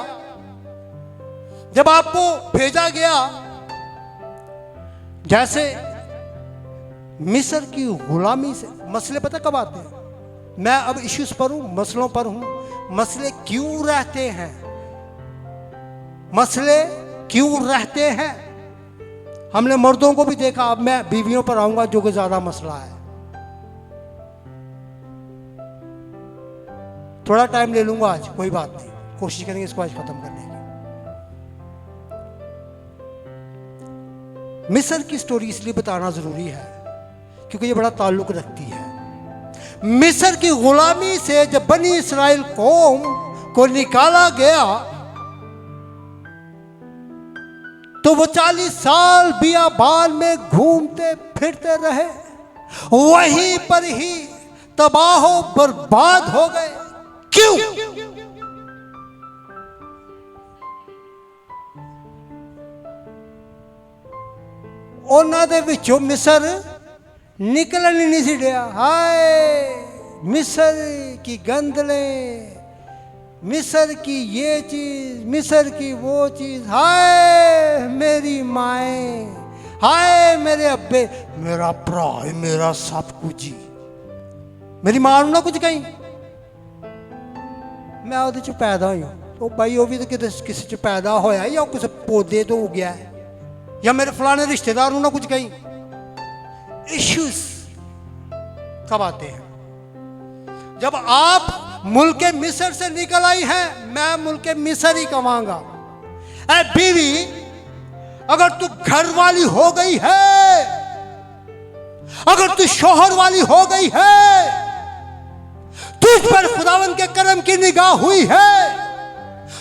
जब आपको भेजा गया, जैसे मिस्र की गुलामी से, मसले पता कब आते हैं? मैं अब इश्यूज पर हूं, मसलों पर हूं। मसले क्यों रहते हैं? मसले क्यों रहते हैं? हमने मर्दों को भी देखा। अब मैं बीवियों पर आऊंगा, जो कि ज्यादा मसला है। थोड़ा टाइम ले लूंगा आज, कोई बात नहीं, कोशिश करेंगे इसको आज खत्म करने की। मिस्र की स्टोरी इसलिए बताना जरूरी है क्योंकि ये बड़ा ताल्लुक रखती है। मिस्र की गुलामी से जब बनी इस्राइल कौम को निकाला गया, तो वो 40 साल बियाबान में घूमते फिरते रहे, वहीं पर ही तबाह बर्बाद हो गए। क्यों? ਉਹਨਾਂ ਦੇ ਵਿੱਚੋਂ मिस्र निकलन ही नहीं सी दिया। हाय मिस्र की गंदलें, मिस्र की ये चीज, मिस्र की वो चीज, हाय मेरी माए, हाय मेरे अब्बे, मेरा भरा, मेरा सब कुछ ही। मेरी मां ना कुछ कहीं, मैं ਉਹਦੇ ਚ पैदा हुई। ਉਹ भाई ਉਹ ਵੀ ਤਾਂ किसी ਚ पैदा होया या किसी पौधे तो हो गया है, या मेरे फलाने रिश्तेदार ना कुछ कहीं। इश्यूज कब आते हैं? जब आप मुल्क मिस्र से निकल आई हैं। मैं मुल्क मिस्र ही कहूंगा। ऐ बीवी, अगर तू घर वाली हो गई है, अगर तू शोहर वाली हो गई है, तुझ पर खुदावन के करम की निगाह हुई है,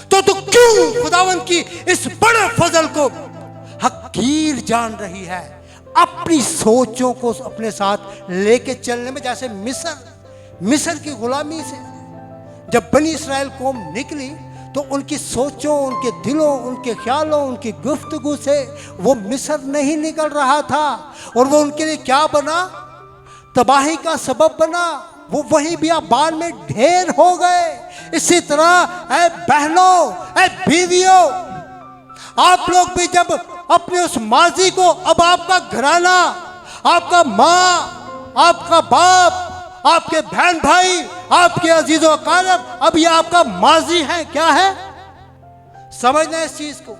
तो तू क्यों खुदावन की इस बड़े फजल को हकीर जान रही है? अपनी सोचों को अपने साथ लेके चलने में, जैसे मिस्र की गुलामी से जब बनी इस्राएल कौम निकली तो उनकी सोचों, उनके दिलों, उनके ख्यालों, उनकी गुफ्तगू से वो मिस्र नहीं निकल रहा था, और वो उनके लिए क्या बना? तबाही का सबब बना। वो वही बियाबान में ढेर हो गए। इसी तरह ऐ बहनों, ऐ बीवियों, आप लोग भी जब अपने उस माजी को, अब आपका घराना, आपका माँ, आपका बाप, आपके बहन भाई, आपके अजीजों अकारब, अब ये आपका माजी है। क्या है? समझना इस चीज को।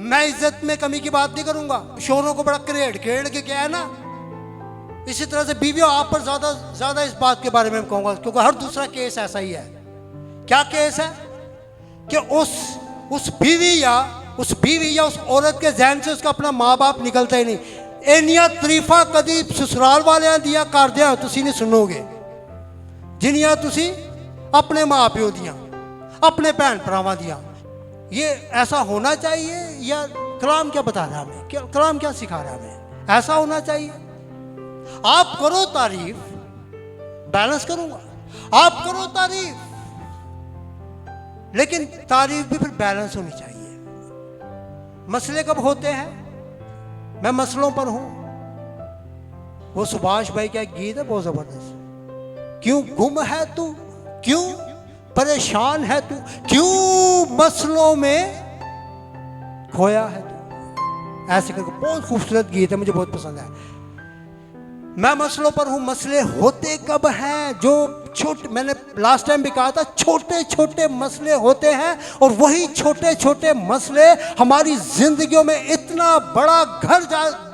मैं इज्जत में कमी की बात नहीं करूंगा, शोरों को बड़ा क्रेड के क्या है ना, इसी तरह से बीवियों, आप पर ज्यादा इस बात के बारे में कहूंगा, क्योंकि हर दूसरा केस ऐसा ही है। क्या केस है कि उस बीवी या उस औरत के जहन से उसका अपना माँ बाप निकलता ही नहीं। इनिया तरीफा कदी ससुराल वाले दिया कर दिया तुसी नहीं सुनोगे, जिनिया तुसी अपने माँ प्यो दिया, अपने भैन भरावां दिया। ये ऐसा होना चाहिए, या कलाम क्या बता रहा है हमें? कलाम क्या सिखा रहा है हमें? ऐसा होना चाहिए। आप करो तारीफ, बैलेंस करूंगा, आप करो तारीफ, लेकिन तारीफ भी फिर बैलेंस होनी चाहिए। मसले कब होते हैं? मैं मसलों पर हूं। वो सुभाष भाई का एक गीत है बहुत जबरदस्त, क्यों गुम है तू, क्यों परेशान है तू, क्यों मसलों में खोया है तू, ऐसे करके बहुत खूबसूरत गीत है, मुझे बहुत पसंद है। मैं मसलों पर हूं। मसले होते कब हैं? जो छोटे, मैंने लास्ट टाइम भी कहा था, छोटे छोटे मसले होते हैं, और वही छोटे छोटे मसले हमारी जिंदगियों में इतना बड़ा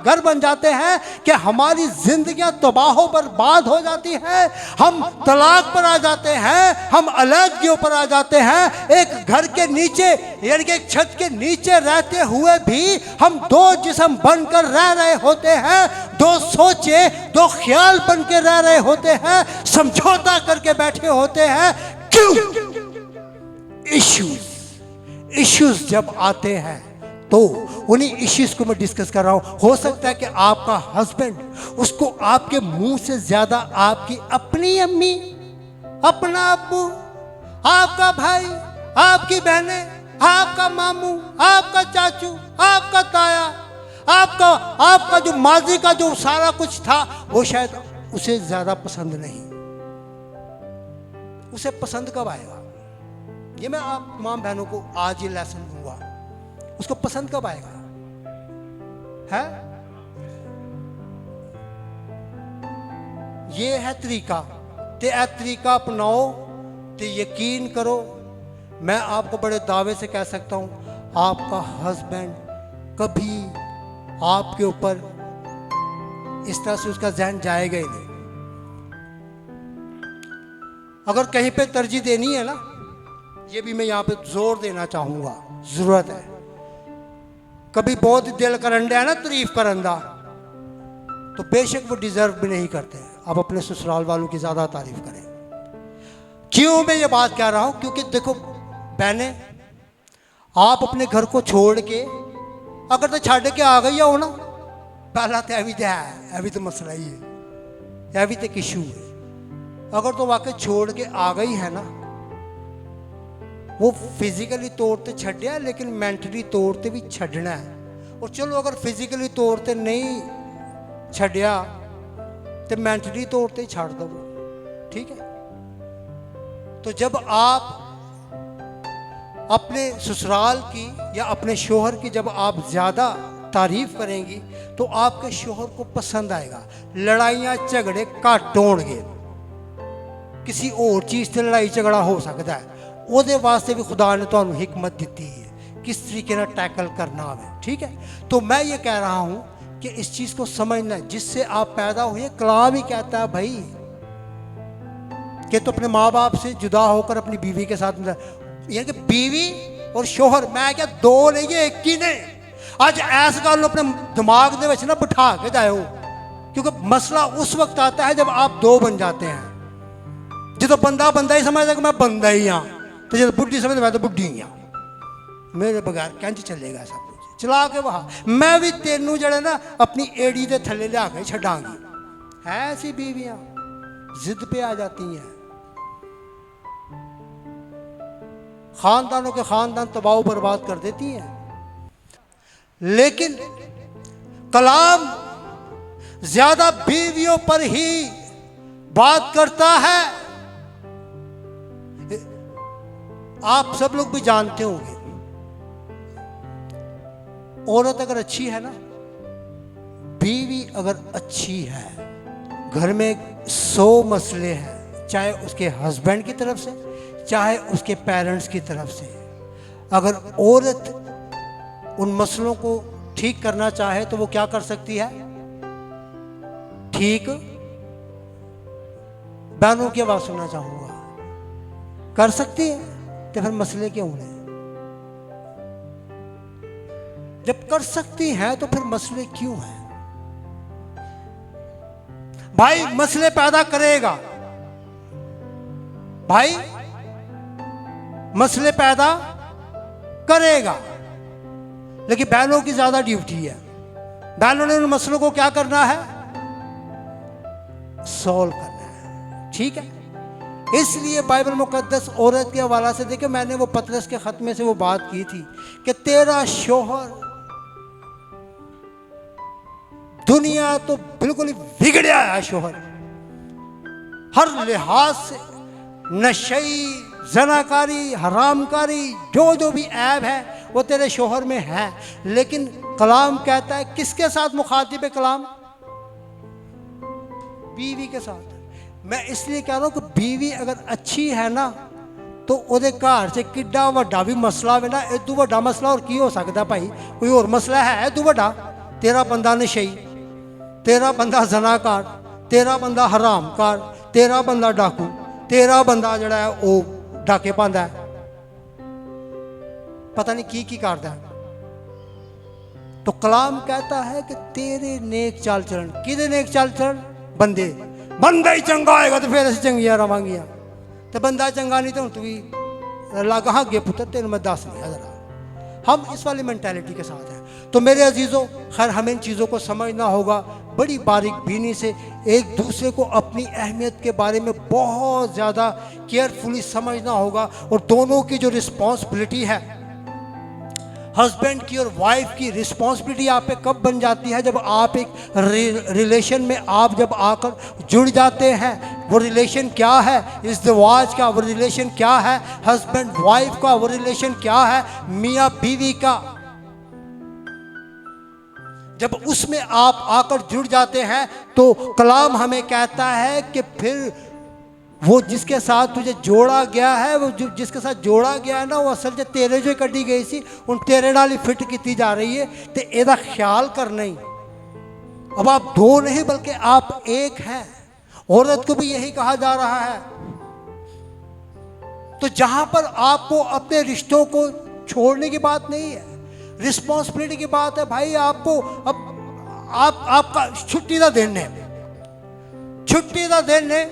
घर बन जाते हैं कि हमारी जिंदगियां तबाह बर्बाद हो जाती हैं। हम तलाक पर आ जाते हैं, हम अलग पर आ जाते हैं। एक घर के नीचे, यानी कि एक छत के नीचे रहते हुए भी हम दो जिस्म बनकर रह रहे होते हैं, दो सोचे, दो ख्याल बन के रह रहे होते हैं, समझौता करके बैठे होते हैं। क्यों? इश्यूज जब आते हैं तो उन्हीं इश्यूज को मैं डिस्कस कर रहा हूं। हो सकता है कि आपका हस्बैंड, उसको आपके मुंह से ज्यादा आपकी अपनी अम्मी, अपना अब्बू, आपका भाई, आपकी बहनें, आपका मामू, आपका चाचू, आपका ताया, आपका जो माजी का जो सारा कुछ था, वो शायद उसे ज्यादा पसंद नहीं। उसे पसंद कब आएगा? ये मैं आप तमाम बहनों को आज ये लेसन दूंगा। उसको पसंद कब आएगा? है ये है तरीका, ते ए तरीका अपनाओ, ते यकीन करो, मैं आपको बड़े दावे से कह सकता हूं, आपका हस्बैंड कभी आपके ऊपर इस तरह से उसका जहन जाएगा ही नहीं। अगर कहीं पे तरजीह देनी है ना, ये भी मैं यहाँ पे जोर देना चाहूंगा, जरूरत है। कभी बहुत दिल करंडा है ना तारीफ करंदा, तो बेशक वो डिजर्व भी नहीं करते। आप अपने ससुराल वालों की ज्यादा तारीफ करें। क्यों मैं ये बात कह रहा हूं? क्योंकि देखो बहने, आप अपने घर को छोड़ के अगर तो छड़ के आ गई हो ना, पहला तो अभी तो मसला ही है, अभी तो इशू है। अगर तो वाकई छोड़ के आ गई है ना, वो फिजिकली तौर पे छड़िया, लेकिन मेंटली तौर पे भी छड़ना है। और चलो अगर फिजिकली तौर पे नहीं छड़िया तो मेंटली तौर पे छड़ दो, ठीक है। तो जब आप अपने ससुराल की या अपने शोहर की जब आप ज्यादा तारीफ करेंगी तो आपके शोहर को पसंद आएगा। लड़ाइयाँ झगड़े घट होणगे, किसी और चीज़ से लड़ाई झगड़ा हो सकता है, ਉਹਦੇ वास्ते भी खुदा ने ਤੁਹਾਨੂੰ हिकमत दी है किस तरीके ना टैकल करना है, ठीक है। तो मैं ये कह रहा हूँ कि इस चीज़ को समझना, जिससे आप पैदा हुए, कलाम ही कहता है भाई कि तो अपने माँ बाप से जुदा होकर अपनी बीवी के साथ, यानी कि बीवी और शोहर, मैं क्या दो नहीं है एक ही ने। आज ऐस गल अपने दिमाग दे विच ना बिठा के जाओ, क्योंकि मसला उस वक्त आता है जब आप दो बन जाते हैं, जो बंदा बंदा ही समझदा कि मैं बंदा ही हाँ, तो जो बुढ़ी समझदा मैं तो बुढ़ी ही हाँ, मेरे बगैर कंज चलेगा सब कुछ चला के वहा। मैं भी तेनू जड़े ना अपनी एड़ी के थले लिया के छड़ांगी। है ऐसी बीवियां जिद पे आ जाती हैं, खानदानों के खानदान तबाह बर्बाद कर देती हैं। लेकिन कलाम ज्यादा बीवियों पर ही बात करता है। आप सब लोग भी जानते होंगे, औरत अगर अच्छी है ना, बीवी अगर अच्छी है, घर में 100 मसले हैं, चाहे उसके हस्बैंड की तरफ से चाहे उसके पेरेंट्स की तरफ से, अगर औरत उन मसलों को ठीक करना चाहे तो वो क्या कर सकती है? ठीक, बहनों की आवाज सुनना चाहूंगा, कर सकती है। तो फिर मसले क्यों हैं? जब कर सकती हैं तो फिर मसले क्यों हैं? भाई मसले पैदा करेगा, भाई मसले पैदा करेगा, लेकिन बहनों की ज्यादा ड्यूटी है। बहनों ने उन मसलों को क्या करना है? सॉल्व करना है। ठीक है, इसलिए बाइबल मुकद्दस औरत के हवाला से देखिए, मैंने वो पतरस के खत में से वो बात की थी कि तेरा शोहर दुनिया तो बिल्कुल ही बिगड़या है, शोहर हर लिहाज से नशई, जनाकारी, हरामकारी, जो भी ऐब है वो तेरे शोहर में है। लेकिन कलाम कहता है, किसके साथ मुखातिब है कलाम? बीवी के साथ। मैं इसलिए कह रहा हूं कि बीवी अगर अच्छी है ना, तो ਉਹਦੇ घर से किड्डा वड्डा भी मसला है ना, इदू वड्डा मसला और की हो सकता भाई? कोई और मसला है इदू वड्डा? तेरा बंदा नशई, तेरा बंदा जनाकार, तेरा बंदा हरामकार, तेरा बंदा डाकू, तेरा बंदा जड़ा है वो डाके पांदा है, पता नहीं की करता है। तो कलाम कहता है कि तेरे नेक चाल चलन, किदे नेक चाल चलन? बंदे, बंदा ही चंगा होएगा तो फिर अस चंगियां रवांगियां, तो बंदा चंगा नहीं तो तू भी लग हाँ गे पुत्र, तेन मैं दस नहीं जरा। हम इस वाली मेंटालिटी के साथ हैं। तो मेरे अजीज़ों, खैर हमें इन चीज़ों को समझना होगा बड़ी बारीक बीनी से, एक दूसरे को अपनी अहमियत के बारे में बहुत ज़्यादा केयरफुली समझना होगा। और दोनों की जो रिस्पॉन्सिबिलिटी है, हस्बैंड की और वाइफ की रिस्पॉन्सिबिलिटी आप पे कब बन जाती है? जब आप एक रिलेशन में आप जब आकर जुड़ जाते हैं। वो रिलेशन क्या है? इज़्दिवाज का वो रिलेशन क्या है? हस्बैंड वाइफ का वो रिलेशन क्या है? मियाँ बीवी का। जब उसमें आप आकर जुड़ जाते हैं तो कलाम हमें कहता है कि फिर वो जिसके साथ तुझे जोड़ा गया है, वो जिसके साथ जोड़ा गया है ना, वो असल जो तेरे जो कड्डी गई सी, उन तेरे नाल ही फिट की जा रही है। तो एदा ख्याल करना ही, अब आप दो नहीं बल्कि आप एक हैं। औरत को भी यही कहा जा रहा है। तो जहां पर आपको अपने रिश्तों को छोड़ने की बात नहीं है, रिस्पॉन्सिबिलिटी की बात है। भाई आपको अब आपका छुट्टी का दिन है, छुट्टी का दिन है,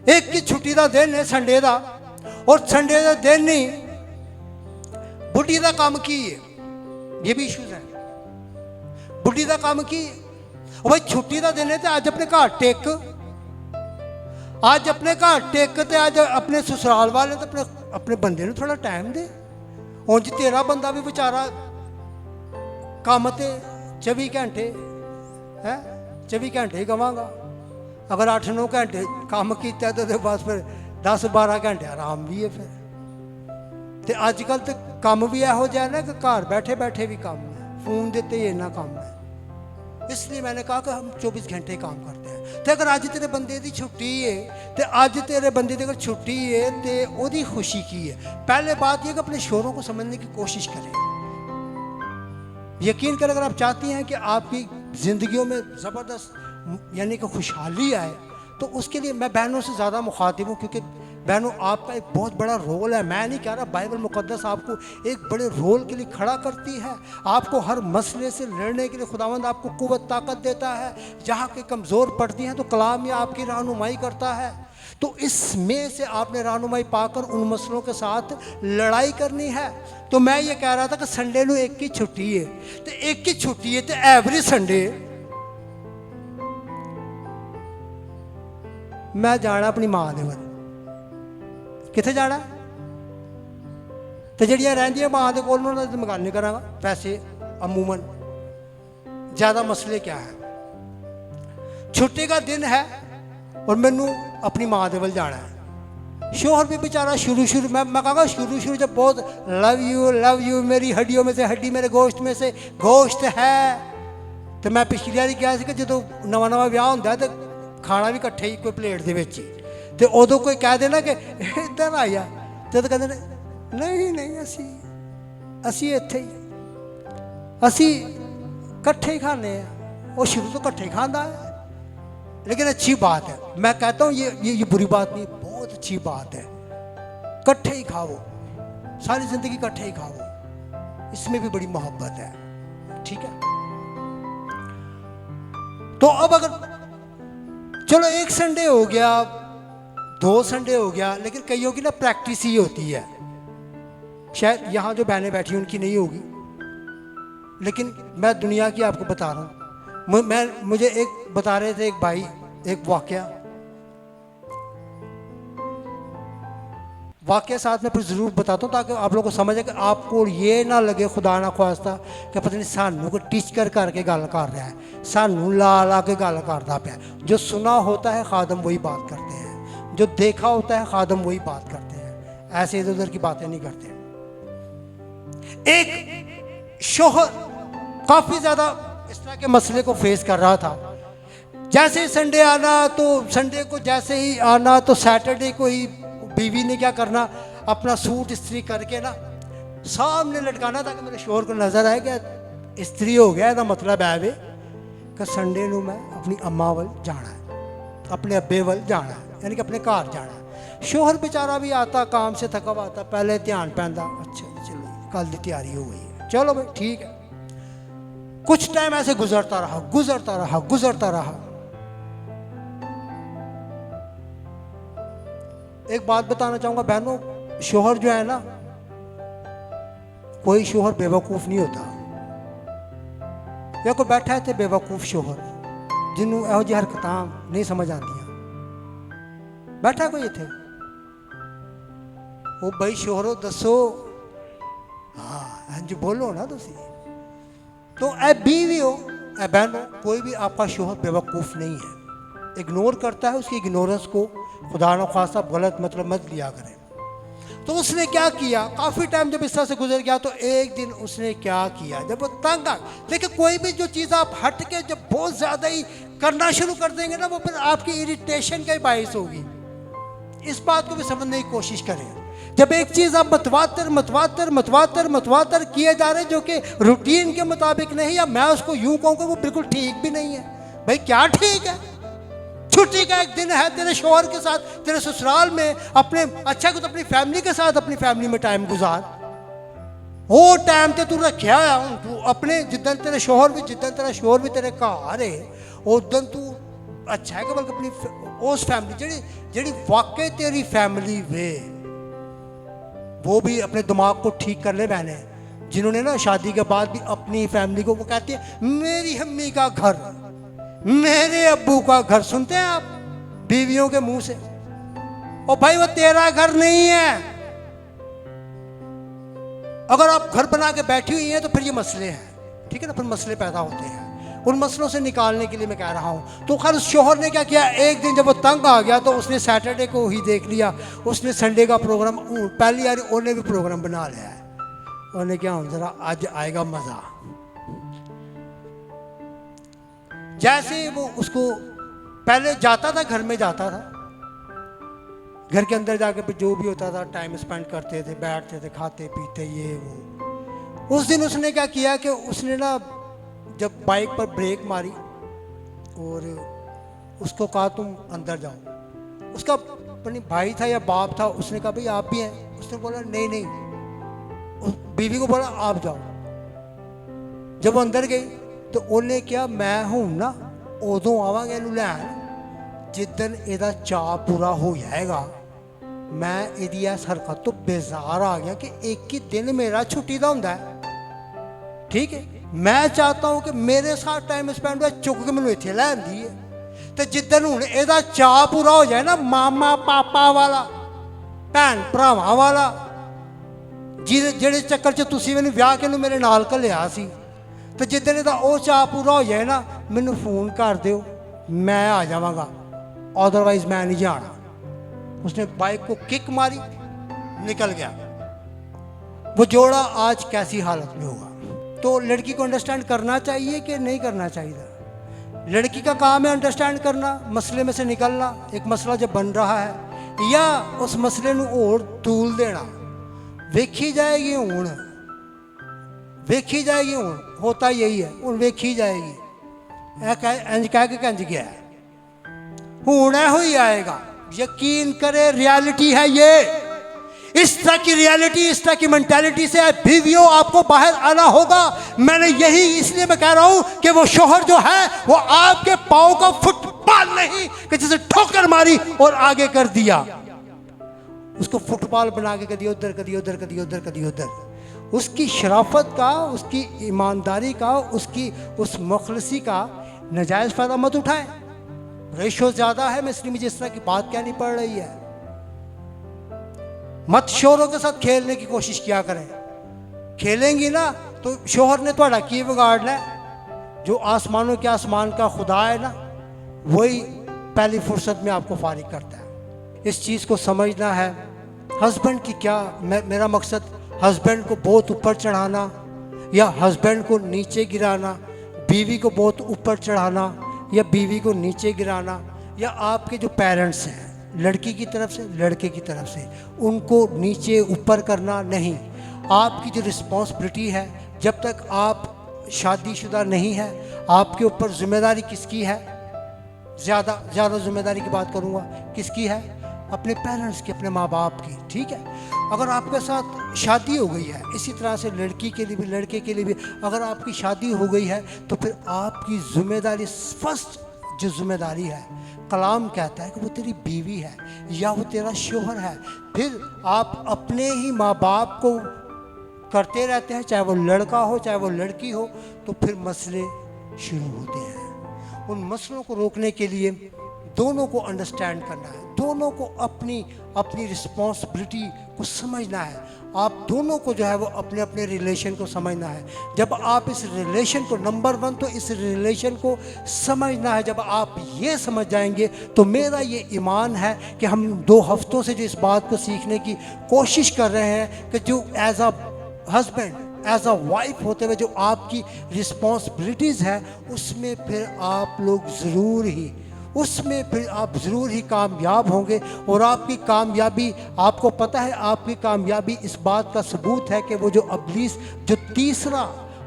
एक की छुट्टी का दिन है संडे का, और संडे का दिन नहीं बुढ़ी का काम की है, ये भी इशूज है। बुढ़ी का काम की है, और भाई छुट्टी का दिन है तो अज अपने घर टेक, अज अपने घर टेक, तो अज अपने ससुराल वाले तो अपने बंदे ने थोड़ा टाइम दे। उंज तेरा बंदा भी बेचारा काम ते 24 घंटे है, 24 घंटे ही कवांगा। अगर 8-9 घंटे काम किया तो बस फिर 10-12 घंटे आराम भी है। फिर तो अजकल तो काम भी यहो जिहा ना कि घर बैठे बैठे भी काम है, फोन देते ही इन्ना काम है। इसलिए मैंने कहा कि हम 24 घंटे काम करते हैं। तो अगर अज तेरे बंदे की छुट्टी है, तो अज तेरे बंदे की अगर छुट्टी है तो उसकी खुशी की है? पहले बात यह कि अपने शोरों को समझने की कोशिश करें। यकीन करें, अगर आप चाहती हैं कि आपकी ज़िंदगियों में ज़बरदस्त यानी कि खुशहाली आए, तो उसके लिए मैं बहनों से ज़्यादा मुखातिब हूँ, क्योंकि बहनों आपका एक बहुत बड़ा रोल है। मैं नहीं कह रहा, बाइबल मुकद्दस आपको एक बड़े रोल के लिए खड़ा करती है। आपको हर मसले से लड़ने के लिए खुदावंद आपको कुव्वत ताकत देता है। जहाँ के कमज़ोर पड़ती हैं तो कलाम या आपकी रहनुमाई करता है। तो इसमें से आपने रहनुमाई पाकर उन मसलों के साथ लड़ाई करनी है। तो मैं ये कह रहा था कि संडे ਨੂੰ एक ही छुट्टी है, तो एक ही छुट्टी है, तो एवरी संडे मैं जाना अपनी मां दे वल। किथे जाना? तो जड़ियाँ रहिंदियां मां दे कोल उन्हां नाल मैं गल नहीं करांगा। वैसे अमूमन ज़्यादा मसले क्या है, छुट्टी का दिन है और मैनू अपनी माँ दे वल जाना है। शोहर भी बेचारा शुरू मैं कहूँगा शुरू जब बहुत लव यू मेरी हड्डियों में से हड्डी मेरे गोश्त में से गोश्त है। तो मैं पिछली बारी कहा कि जो नवा विआह होंदा है तो खाना भी इकट्ठे ही कोई प्लेट दे विच ही, तो उदों कोई कह देना कि इधर आ जा, तो कहते नहीं असी इत्थे ही असी इकट्ठे ही खाने हैं। वो शुरू तो इकट्ठे ही खाता है, लेकिन अच्छी बात है। मैं कहता हूँ ये बुरी बात नहीं, बहुत अच्छी बात है। इकट्ठे ही खाओ, सारी जिंदगी इकट्ठे ही खाओ, इसमें भी बड़ी मोहब्बत है। ठीक है, तो अब अगर चलो एक संडे हो गया, 2 संडे हो गया, लेकिन कईयों की ना प्रैक्टिस ही होती है। शायद यहाँ जो बहनें बैठी उनकी नहीं होगी, लेकिन मैं दुनिया की आपको बता रहा हूँ। मुझे एक बता रहे थे एक भाई, एक वाकया साथ में फिर ज़रूर बताता हूँ ताकि आप लोगों को समझे कि आपको ये ना लगे खुदा ना ख्वास्ता कि पता नहीं सानू को टीच करके गल कर रहा है, सानू ला के गल करता पाया। जो सुना होता है खादम वही बात करते हैं, जो देखा होता है खादम वही बात करते हैं, ऐसे इधर उधर की बातें नहीं करते। एक शोहर काफ़ी ज़्यादा इस तरह के मसले को फेस कर रहा था। जैसे ही संडे आना, तो संडे को जैसे ही आना तो सैटरडे को ही बीवी ने क्या करना, अपना सूट इस्त्री करके ना सामने लटकाना ताकि मेरे शोहर को नजर आए कि इस्त्री हो गया। ना मतलब है वे कि संडे को मैं अपनी अम्मा वल जाना है, अपने अब्बे वल जाना है, यानी कि अपने घर जाना है। शोहर बेचारा भी आता काम से थका हुआ आता, पहले ध्यान पैंदा, अच्छा चलो कल की तैयारी हो गई, चलो भाई ठीक है। कुछ टाइम ऐसे गुजरता रहा। एक बात बताना चाहूंगा बहनों, शोहर जो है ना, कोई शोहर बेवकूफ नहीं होता। या कोई बैठा है थे बेवकूफ शोहर जिन्होंने यहो जी हरकत नहीं समझ आती, बैठा कोई इतने, वो भाई शोहरो दसो, हाँ इंज बोलो ना तुसी। तो ए बीवी हो ए बहन हो, कोई भी आपका शोहर बेवकूफ़ नहीं है। इग्नोर करता है, उसकी इग्नोरेंस को खुदा न खासा गलत मतलब मत लिया करें। तो उसने क्या किया, काफ़ी टाइम जब इस तरह से गुजर गया, तो एक दिन उसने क्या किया, जब वो तंग आ, देखिए कोई भी जो चीज़ आप हट के जब बहुत ज़्यादा ही करना शुरू कर देंगे ना, वो फिर आपकी इरिटेशन का ही बायस होगी। इस बात को भी समझने की कोशिश करें। जब एक चीज़ आप मतवातर किए जा रहे हैं जो कि रूटीन के मुताबिक नहीं, या मैं उसको यूं कहूँ कि वो बिल्कुल ठीक भी नहीं है। भाई क्या ठीक है, छुट्टी का एक दिन है तेरे शौहर के साथ, तेरे ससुराल में अपने अच्छा कुछ अपनी फैमिली के साथ, अपनी फैमिली में टाइम गुजार। वो टाइम तो तू रखा है तू अपने, जिदन तेरे शौहर भी तेरे घर है, उदन तू अच्छा है कि बल्कि अपनी उस फैमिली जी वाकई तेरी फैमिली वे, वो भी अपने दिमाग को ठीक कर ले। बहने जिन्होंने ना शादी के बाद भी अपनी फैमिली को, वो कहती है मेरी अम्मी का घर, मेरे अब्बू का घर। सुनते हैं आप बीवियों के मुंह से, और भाई वो तेरा घर नहीं है। अगर आप घर बना के बैठी हुई हैं तो फिर ये मसले हैं, ठीक है ना, फिर मसले पैदा होते हैं। उन मसलों से निकालने के लिए मैं कह रहा हूं। तो खैर उस शोहर ने क्या किया, एक दिन जब वो तंग आ गया तो उसने सैटरडे को ही देख लिया, उसने संडे का प्रोग्राम, पहली बार उन्हें भी प्रोग्राम बना लिया है। उन्हें क्या जरा आज आएगा मजा। जैसे वो उसको पहले जाता था, घर में जाता था, घर के अंदर जाके जो भी होता था टाइम स्पेंड करते थे, बैठते थे, खाते पीते ये वो। उस दिन उसने क्या किया कि उसने ना जब बाइक पर ब्रेक मारी और उसको कहा तुम अंदर जाओ। उसका अपनी भाई था या बाप था, उसने कहा भाई आप भी हैं। उसने बोला नहीं। उस बीवी को बोला आप जाओ। जब वो अंदर गई तो उन्हें क्या, मैं हूं ना, उदों आवांगे इनू लैन जिदन ਇਹਦਾ ਚਾਅ ਪੂਰਾ ਹੋ ਜਾਏਗਾ मैं ਇਹਦੀ ਇਸ ਹਰਕਤ ਤੋਂ बेजार आ गया कि एक ही दिन मेरा छुट्टी का ਹੁੰਦਾ है। ठीक है, मैं चाहता हूं कि मेरे साथ टाइम स्पेंड हो, चुक के मैनू इत्थे लै आंदी है। तो जिदन हुण ਇਹਦਾ ਚਾਅ पूरा हो जाए ना मामा पापा वाला, भैन भरावां वाला, ਜਿਹੜੇ ਚੱਕਰ 'ਚ ਤੁਸੀਂ ਮੈਨੂੰ ਵਿਆਹ ਕੇ ਨੂੰ ਮੇਰੇ ਨਾਲ ਘੱਲਿਆ ਸੀ, तो जिदन ਇਹਦਾ ਉਹ ਚਾਅ पूरा हो जाए ना, मैनू फोन कर दिओ, मैं आ जावांगा, अदरवाइज मैं नहीं जाना। उसने बाइक को किक मारी, निकल गया। वो जोड़ा आज कैसी हालत में होगा? तो लड़की को अंडरस्टैंड करना चाहिए कि नहीं करना चाहिए? लड़की का काम है अंडरस्टैंड करना, मसले में से निकलना। एक मसला जब बन रहा है या उस मसले नूं होर तूल देना, वेखी जाएगी हुण, वेखी जाएगी हुण, होता यही है, हुण वेखी जाएगी। इंज कह के कंज गया, हुण इहो ही आएगा। यकीन करे, रियलिटी है ये। इस तरह की रियलिटी, इस तरह की मेंटालिटी से बीवियों आपको बाहर आना होगा। मैंने यही इसलिए मैं कह रहा हूं कि वो शोहर जो है वो आपके पाँव का फुटबॉल नहीं कि जैसे ठोकर मारी और आगे कर दिया, उसको फुटबॉल बना के कदी उधर कदी उधर कदी उधर कदी उधर। उसकी शराफत का, उसकी ईमानदारी का, उसकी उस मुखलसी का नाजायज़ फ़ायदा मत उठाएं। रेशो ज़्यादा है, मैं इसलिए मुझे इस तरह की बात कहनी पड़ रही है। मत शोहरों के साथ खेलने की कोशिश किया करें। खेलेंगी ना तो शोहर ने थोड़ा की बिगाड़ना है। जो आसमानों के आसमान का खुदा है ना, वही पहली फुर्सत में आपको फारिग करता है। इस चीज़ को समझना है। हस्बैंड की क्या, मेरा मकसद हस्बैंड को बहुत ऊपर चढ़ाना या हस्बैंड को नीचे गिराना, बीवी को बहुत ऊपर चढ़ाना या बीवी को नीचे गिराना, या आपके जो पेरेंट्स हैं लड़की की तरफ से लड़के की तरफ से, उनको नीचे ऊपर करना नहीं। आपकी जो रिस्पॉन्सिबिलिटी है, जब तक आप शादीशुदा नहीं है, आपके ऊपर जिम्मेदारी किसकी है? ज़्यादा जिम्मेदारी की बात करूँगा, किसकी है? अपने पेरेंट्स की, अपने माँ बाप की। ठीक है, अगर आपके साथ शादी हो गई है, इसी तरह से लड़की के लिए भी लड़के के लिए भी अगर आपकी शादी हो गई है, तो फिर आपकी जिम्मेदारी, फर्स्ट जो जिम्मेदारी है, कलाम कहता है कि वो तेरी बीवी है या वो तेरा शोहर है। फिर आप अपने ही माँ बाप को करते रहते हैं, चाहे वो लड़का हो चाहे वो लड़की हो, तो फिर मसले शुरू होते हैं। उन मसलों को रोकने के लिए दोनों को अंडरस्टैंड करना है, दोनों को अपनी अपनी रिस्पॉन्सिबिलिटी को समझना है। आप दोनों को जो है वो अपने अपने रिलेशन को समझना है। जब आप इस रिलेशन को, नंबर 1 तो इस रिलेशन को समझना है। जब आप ये समझ जाएंगे तो मेरा ये ईमान है कि हम 2 हफ्तों से जो इस बात को सीखने की कोशिश कर रहे हैं कि जो as a husband, as a wife होते हुए जो आपकी रिस्पॉन्सिबिलिटीज़ है, उसमें फिर आप लोग ज़रूर ही कामयाब होंगे। और आपकी कामयाबी, आपको पता है, आपकी कामयाबी इस बात का सबूत है कि वो जो इब्लीस, जो तीसरा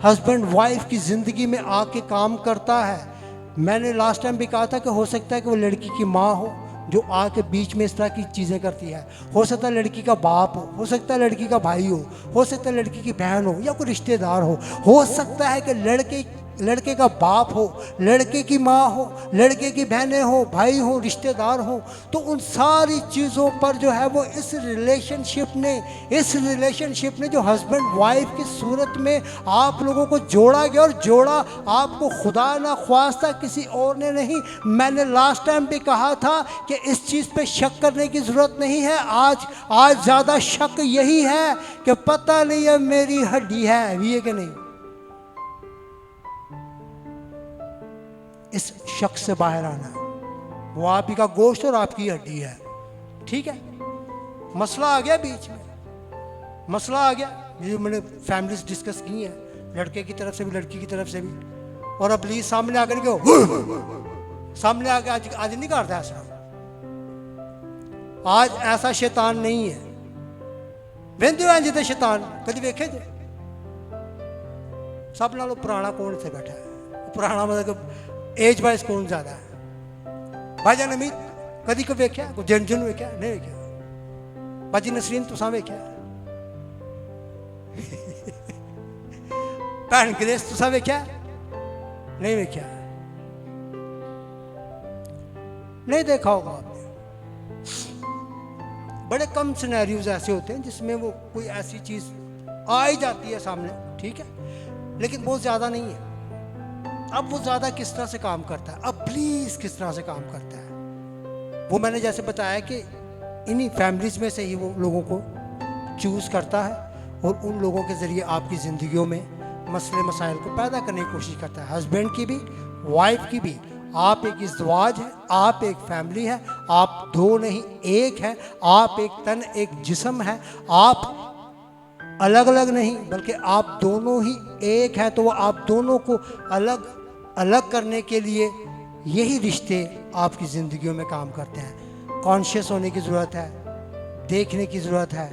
हस्बैंड वाइफ की ज़िंदगी में आके काम करता है, मैंने लास्ट टाइम भी कहा था कि हो सकता है कि वो लड़की की माँ हो जो आके बीच में इस तरह की चीज़ें करती है, हो सकता है लड़की का बाप हो सकता है लड़की का भाई हो सकता है लड़की की बहन हो या कोई रिश्तेदार हो सकता है कि लड़के का बाप हो, लड़के की माँ हो, लड़के की बहनें हो, भाई हो, रिश्तेदार हो। तो उन सारी चीज़ों पर जो है वो इस रिलेशनशिप ने जो हस्बैंड वाइफ की सूरत में आप लोगों को जोड़ा गया, और जोड़ा आपको खुदा ना ख्वास्ता किसी और ने नहीं। मैंने लास्ट टाइम भी कहा था कि इस चीज़ पे शक करने की ज़रूरत नहीं है। आज ज़्यादा शक यही है कि पता नहीं है मेरी हड्डी है अभी है कि नहीं। इस शक से बाहर आना, वो आप ही का गोश्त और आपकी हड्डी है। ठीक है, मसला आ गया बीच में, मसला आ गया। ये मैंने फैमिलीज डिस्कस की हैं, लड़के की तरफ से भी लड़की की तरफ से भी, और अब प्लीज सामने आकर के सामने आके आज नहीं करता ऐसा। आज ऐसा शैतान नहीं है। वेंदे हो जिते शैतान कभी वेखे जे? सब नालों पुराना कौन इत्थे बैठा है? पुराना मतलब एज वाइज कौन ज्यादा है? भाईजान अमीर कभी को वेख्या? कोई जन वेख्या? नहीं वेख्या। बाजी नसरीन तुसा वेख्या? भैन ग्रेस तुसा वेख्या? नहीं वेख्या। नहीं देखा होगा आपने। बड़े कम सिनेरियोज ऐसे होते हैं जिसमें वो कोई ऐसी चीज आ ही जाती है सामने, ठीक है, लेकिन बहुत ज्यादा नहीं है। अब वो ज्यादा किस तरह से काम करता है, अब प्लीज किस तरह से काम करता है, वो मैंने जैसे बताया कि इन्हीं फैमिलीज में से ही वो लोगों को चूज करता है और उन लोगों के जरिए आपकी जिंदगियों में मसले मसाइल को पैदा करने की कोशिश करता है, हस्बैंड की भी, वाइफ की भी। आप एक इज़्दिवाज है, आप एक फैमिली है, आप दो नहीं एक है, आप एक तन एक जिस्म है, आप अलग अलग नहीं बल्कि आप दोनों ही एक है। तो वो आप दोनों को अलग अलग करने के लिए यही रिश्ते आपकी ज़िंदगियों में काम करते हैं। कॉन्शियस होने की ज़रूरत है, देखने की ज़रूरत है,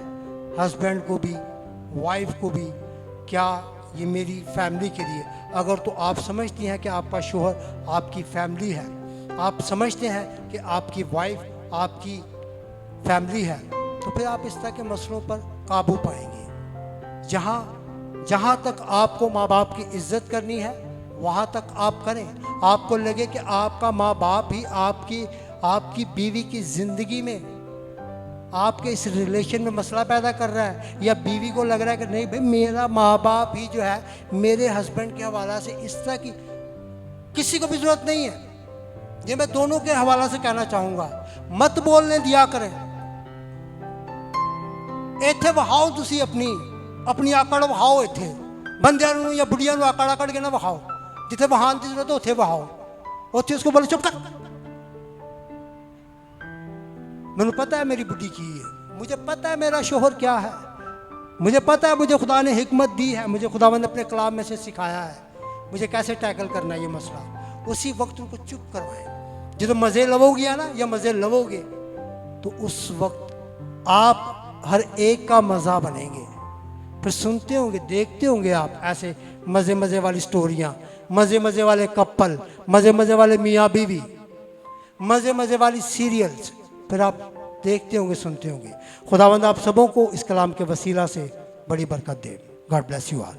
हस्बैंड को भी वाइफ को भी, क्या ये मेरी फैमिली के लिए। अगर तो आप समझती हैं कि आपका शोहर आपकी फैमिली है, आप समझते हैं कि आपकी वाइफ आपकी फैमिली है, तो फिर आप इस तरह के मसलों पर काबू पाएंगे। जहाँ तक आपको माँ बाप की इज्जत करनी है वहाँ तक आप करें। आपको लगे कि आपका माँ बाप ही आपकी बीवी की ज़िंदगी में आपके इस रिलेशन में मसला पैदा कर रहा है, या बीवी को लग रहा है कि नहीं भाई मेरा माँ बाप ही जो है मेरे हस्बैंड के हवाला से, इस तरह की किसी को भी ज़रूरत नहीं है। ये मैं दोनों के हवाला से कहना चाहूँगा, मत बोलने दिया करें। इत्थे वहाओ तुसी अपनी आकड़ वहाओ, इत्थे बंदियां नूं या बुढ़ियां नूं आकड़ आकड़ के ना वहाओ, जिथे वहान की जरूरत है उत्थे वहाओ, उत्थे उसको बोलो चुप कर। मैंने पता है मेरी बुढ़ी की है, मुझे पता है मेरा शोहर क्या है, मुझे पता है मुझे खुदा ने हिकमत दी है, मुझे खुदावंद ने अपने कलाम में से सिखाया है मुझे कैसे टैकल करना है ये मसला। उसी वक्त उनको चुप करवाएं। जो मज़े लवोगे ना या मज़े लवोगे तो उस वक्त आप हर एक का मज़ा बनेंगे। फिर सुनते होंगे देखते होंगे आप ऐसे मज़े मज़े वाली स्टोरियाँ, मज़े मज़े वाले कपल, मज़े मज़े वाले मियाँ बीवी, मज़े मज़े वाली सीरियल्स, फिर आप देखते होंगे सुनते होंगे। खुदावंद आप सबों को इस कलाम के वसीला से बड़ी बरकत दे। God bless you all.